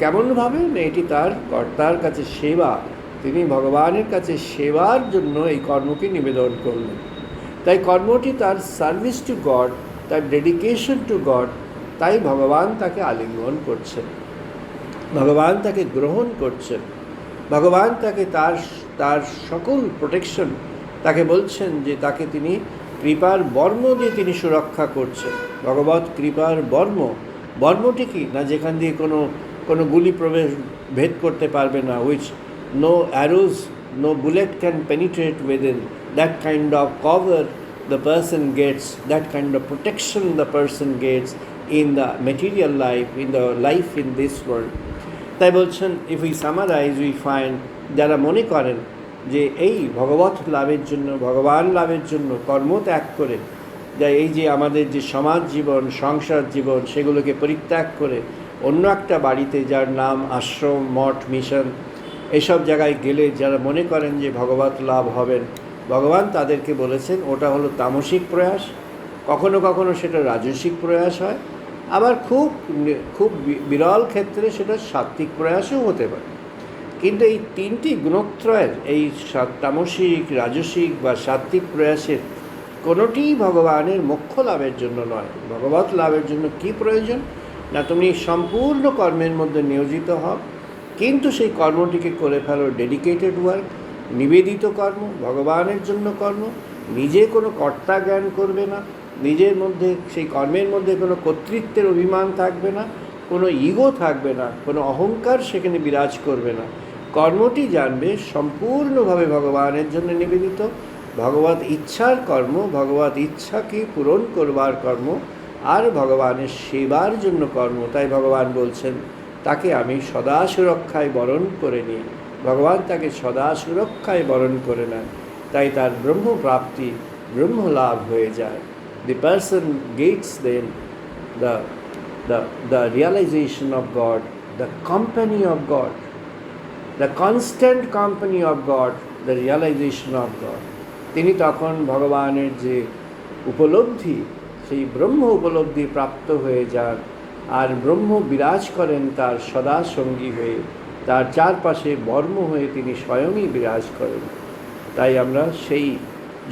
কেমনভাবে না, এটি তার কর্তার কাছে সেবা। তিনি ভগবানের কাছে সেবার জন্য এই কর্মকে নিবেদন করলেন। তাই কর্মটি তার সার্ভিস টু গড, তার ডেডিকেশন টু গড। তাই ভগবান তাকে আলিঙ্গন করছেন, ভগবান তাকে গ্রহণ করছেন, ভগবান তাকে তার সকল প্রোটেকশন তাকে বলছেন যে তাকে তিনি কৃপার বর্ম দিয়ে তিনি সুরক্ষা করছেন। ভগবৎ কৃপার বর্মটি কি না, যেখান দিয়ে কোনো গুলি ভেদ করতে পারবে না, which no arrows, no bullet can penetrate within. That kind of cover the person gets, that kind of protection the person gets in the material life, in the life in this world. তাই বলছেন, if we summarise we find, যারা মনে করেন যে এই ভগবৎ লাভের জন্য, ভগবান লাভের জন্য কর্ম ত্যাগ করে, যা এই যে আমাদের যে সমাজ জীবন, সংসার জীবন, সেগুলোকে পরিত্যাগ করে অন্য একটা বাড়িতে, যার নাম আশ্রম, মঠ, মিশন, এসব জায়গায় গেলে যারা মনে করেন যে ভগবত লাভ হবেন, ভগবান তাদেরকে বলেছেন ওটা হলো তামসিক প্রয়াস। কখনো কখনো সেটা রাজসিক প্রয়াস হয়, আবার খুব খুব বিরল ক্ষেত্রে সেটা সাত্ত্বিক প্রয়াসও হতে পারে। কিন্তু এই তিনটি গুণত্রয়ের, এই তামসিক, রাজসিক বা সাত্ত্বিক প্রয়াসের কোনোটিই ভগবানের মোক্ষ লাভের জন্য নয়। ভগবত লাভের জন্য কি প্রয়োজন? না, তুমি সম্পূর্ণ কর্মের মধ্যে নিয়োজিত হও, কিন্তু সেই কর্মটিকে করে ফেলো ডেডিকেটেড ওয়ার্ক, নিবেদিত কর্ম, ভগবানের জন্য কর্ম। নিজে কোনো কর্তা জ্ঞান করবে না, নিজের মধ্যে সেই কর্মের মধ্যে কোনো কর্তৃত্বের অভিমান থাকবে না, কোনো ইগো থাকবে না, কোনো অহংকার সেখানে বিরাজ করবে না। কর্মটি জানবে সম্পূর্ণভাবে ভগবানের জন্য নিবেদিত, ভগবত ইচ্ছার কর্ম, ভগবত ইচ্ছাকে পূরণ করবার কর্ম, আর ভগবানের সেবার জন্য কর্ম। তাই ভগবান বলছেন তাকে আমি সদা সুরক্ষায় বরণ করে নিই। ভগবান তাকে সদা সুরক্ষায় বরণ করে নেন, তাই তার ব্রহ্মপ্রাপ্তি, ব্রহ্মলাভ হয়ে যায়। The person gets then the realization of God, the company of God, the constant company of God, the realization of God. তিনি তখন ভগবানের যে উপলব্ধি, সেই ব্রহ্ম উপলব্ধি প্রাপ্ত হয়ে যান, আর ব্রহ্ম বিরাজ করেন তার সদা সঙ্গী হয়ে, তার চারপাশে বর্ম হয়ে তিনি স্বয়ংই বিরাজ করেন। তাই আমরা সেই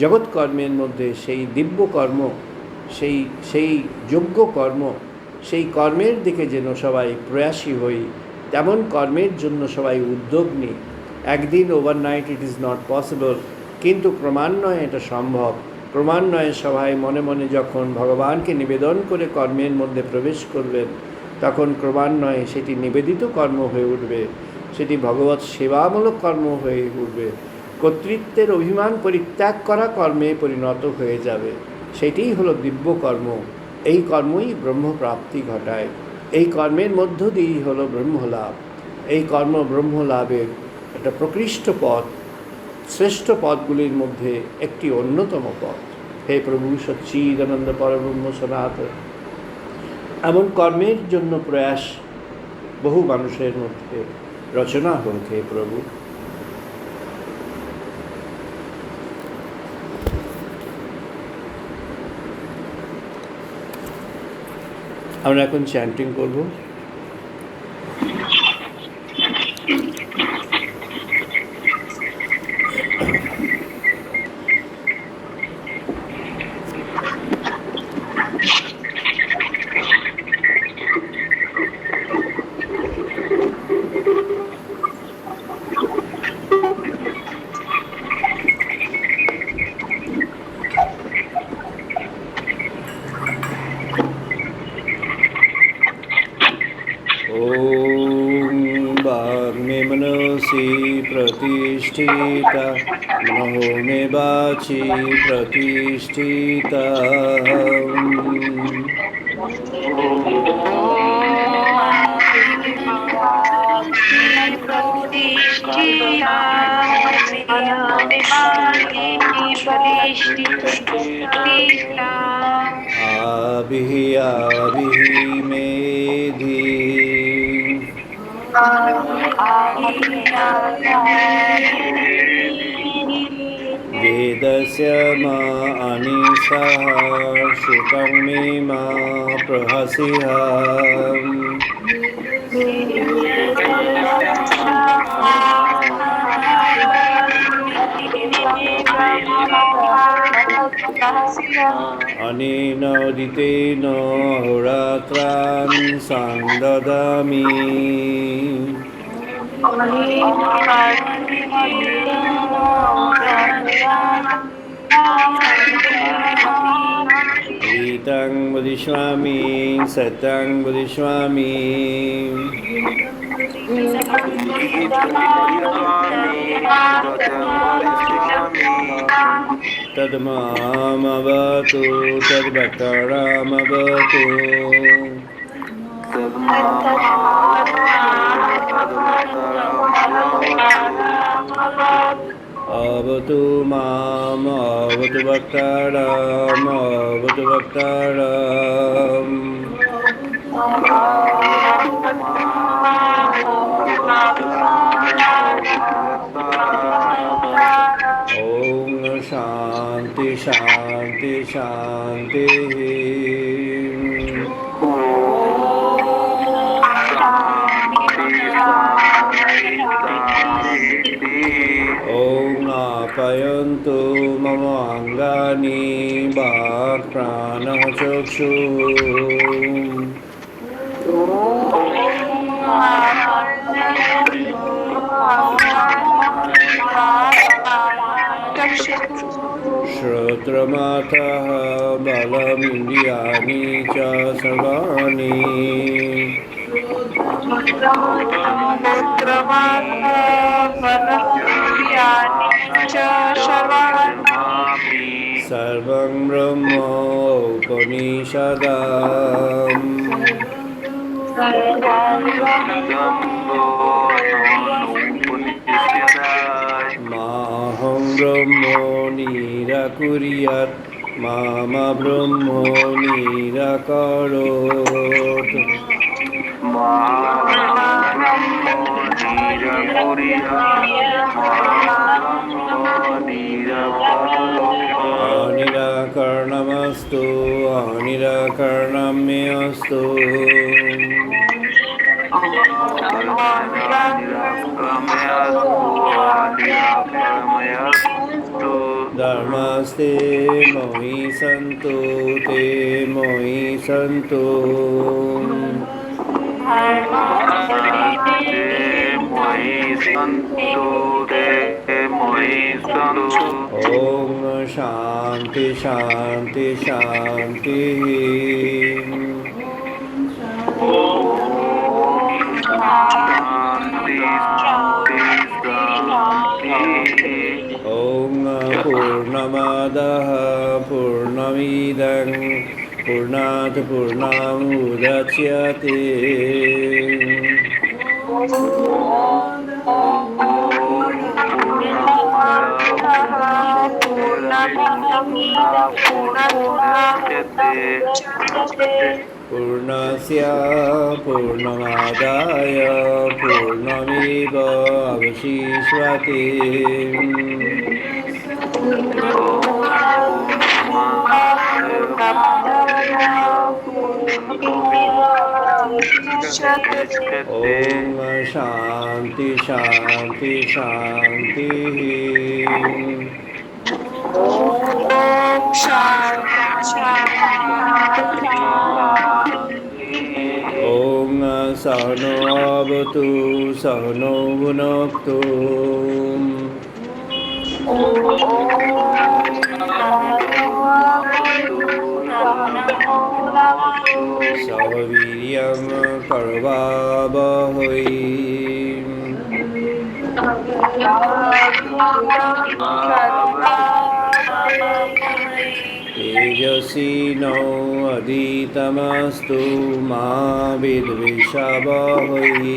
জগৎকর্মের মধ্যে সেই দিব্য কর্ম, সেই যোগ্য কর্ম, সেই কর্মের দিকে যেন সবাই প্রয়াসী হই, তেমন কর্মের জন্য সবাই উদ্যোগ নিই। একদিন overnight it is not possible, কিন্তু ক্রমান্বয়ে এটা সম্ভব। ক্রমান্বয়ে সবাই মনে মনে যখন ভগবানকে নিবেদন করে কর্মের মধ্যে প্রবেশ করবেন, তখন ক্রমান্বয়ে সেটি নিবেদিত কর্ম হয়ে উঠবে, সেটি ভগবৎ সেবামূলক কর্ম হয়ে উঠবে, কর্তৃত্বের অভিমান পরিত্যাগ করা কর্মে পরিণত হয়ে যাবে। সেটিই হলো দিব্য কর্ম। এই কর্মই ব্রহ্মপ্রাপ্তি ঘটায়। এই কর্মের মধ্য দিয়েই হলো ব্রহ্মলাভ। এই কর্ম ব্রহ্মলাভের একটা প্রকৃষ্ট পথ, শ্রেষ্ঠ পথগুলির মধ্যে একটি অন্যতম পথ। হে প্রভু সচ্চিদানন্দ পরব্রহ্ম সনাতন, এমন কর্মের জন্য প্রয়াস বহু মানুষের মধ্যে রচনা হোক। হে প্রভু, আমরা এখন চ্যান্টিং করব। प्रतिष्ठिता मनो मे वाचि प्रतिष्ठिता आभिः मेधि वेदस्य मा अनिशः श्रुतं मे मा प्रहसिः अनेन उदितेन अहोरात्रान् सन्ददामि रीतं वदिष्यामि सत्यं वदिष्यामि तद्मामवतु तद्भक्तानामवतु अवतु माम् अवतु भक्तानाम् अवतु भक्तानाम् Om Shanti Shanti Shanti. Om Apayantu Mama Angani Bhakprana Chakshu. Shrotramatah balamindriyani cha sarvani. Sarvam Brahma Upanishadam. Maham Brahmo Nirakuriyat Mama Brahmo Nirakarot. Anirakarnamastu Anirakarnamyastu. Dharmaste mohi santu te mohi santu. Om Shanti Shanti Shanti. Om Purnamadah Purnamidam Purnat Purnamudachyate. Purnasya Purnamadaya Purnameva Avashishvate. Om Shanti Shanti Shanti. Om Sahno Avatu Sahno Bhunaktu. Sahaviryam Karvavahai. Tejasvino aditamastu ma vidvishavahai.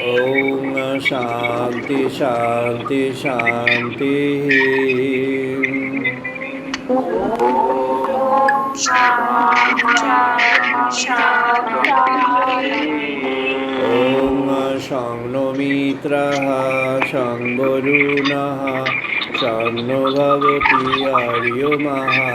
Om Shanti Shanti Shanti. Om Shangno Mitraha Shangvarunaha Shangno Bhavati Aryomaha.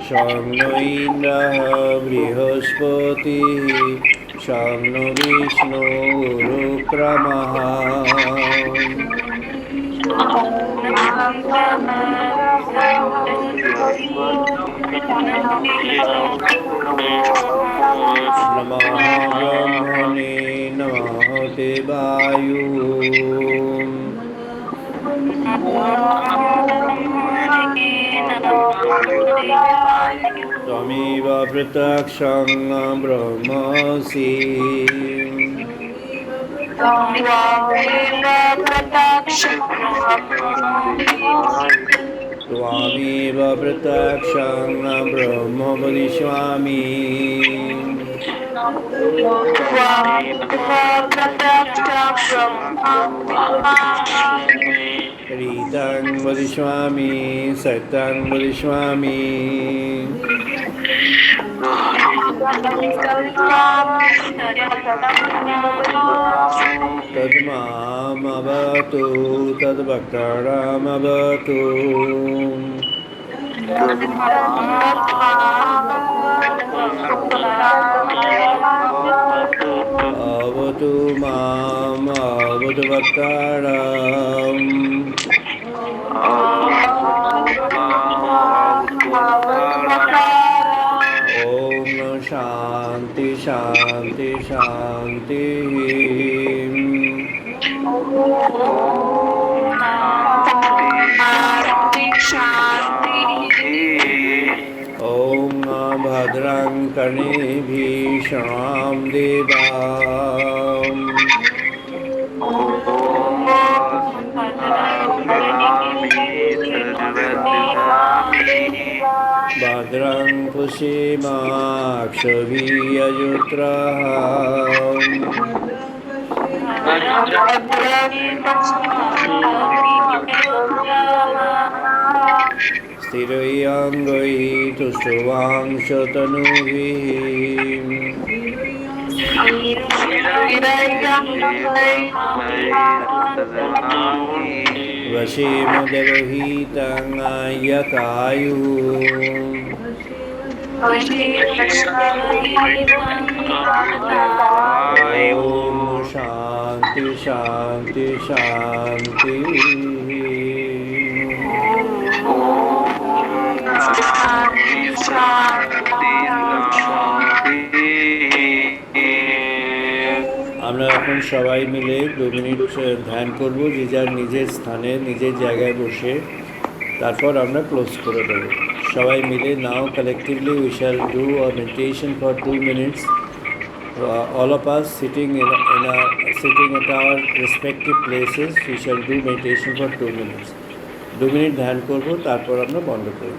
Shangno Indraha Brihaspatihi Shangno Vishnu Urukramaha. Namaha Brahmane Namaha Devayu. Tvamiva Prataksham Brahmasi. त्वामेव प्रत्यक्षं ब्रह्मास्मि त्वामेव प्रत्यक्षं ब्रह्म वदिष्यामि त्वामेव प्रत्यक्षं ब्रह्मास्मि रीतं वदिष्यामि सत्यं वदिष्यामि तद्मामवतु तद्वक्तारमवतु अवतु माम् अवतु वक्तारम् ॐ शान्ति शान्ति शान्तिः ॐ भद्रं कर्णेभिः शृणां देवाम् भद्रं पुष्येमाक्षभिर्यजत्राः स्थिरैरङ्गैः तुष्टुवांशतनुभिः वशेम देवहितं यतायुः ॐ शान्ति शान्ति शान्ति আমরা এখন সবাই মিলে 2 মিনিট ধ্যান করব যে যার নিজের স্থানে নিজের জায়গায় বসে তারপর আমরা ক্লোজ করে দেব সবাই মিলে নাও collectively we shall do a meditation for 2 minutes all of us sitting sitting at our respective places we shall do meditation for 2 minutes 2 minute ধ্যান করব তারপর আমরা বন্ধ করব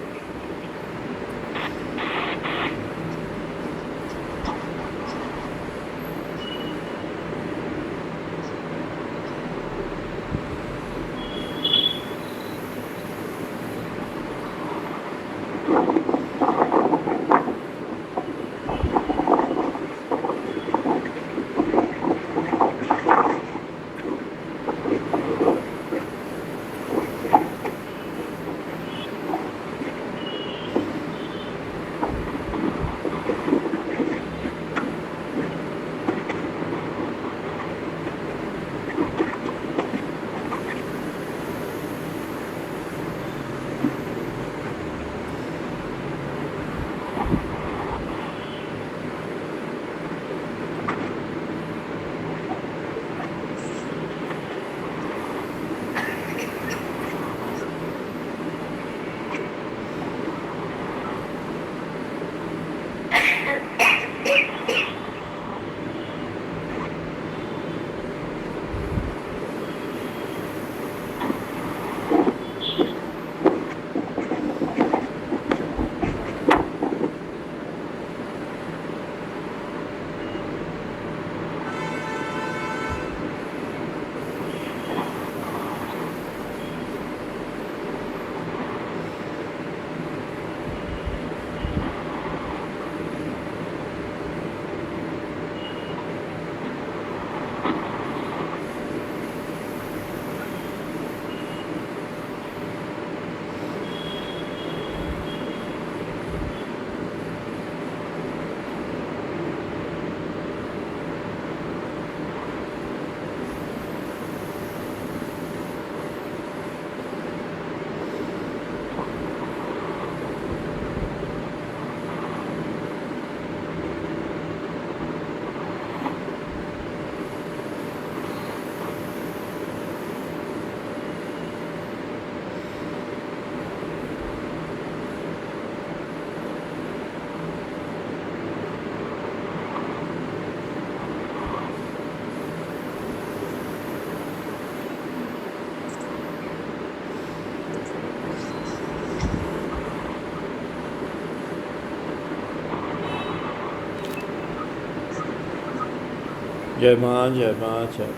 জয় মা জয় মা জয়।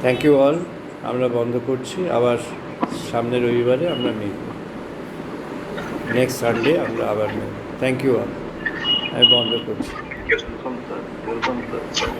Thank you all. আমরা বন্ধ করছি, আবার সামনের রবিবারে আমরা মিলব, নেক্সট সানডে আমরা আবার মিলব। থ্যাংক ইউ অল, আমি বন্ধ করছি। Welcome, sir. Welcome, sir.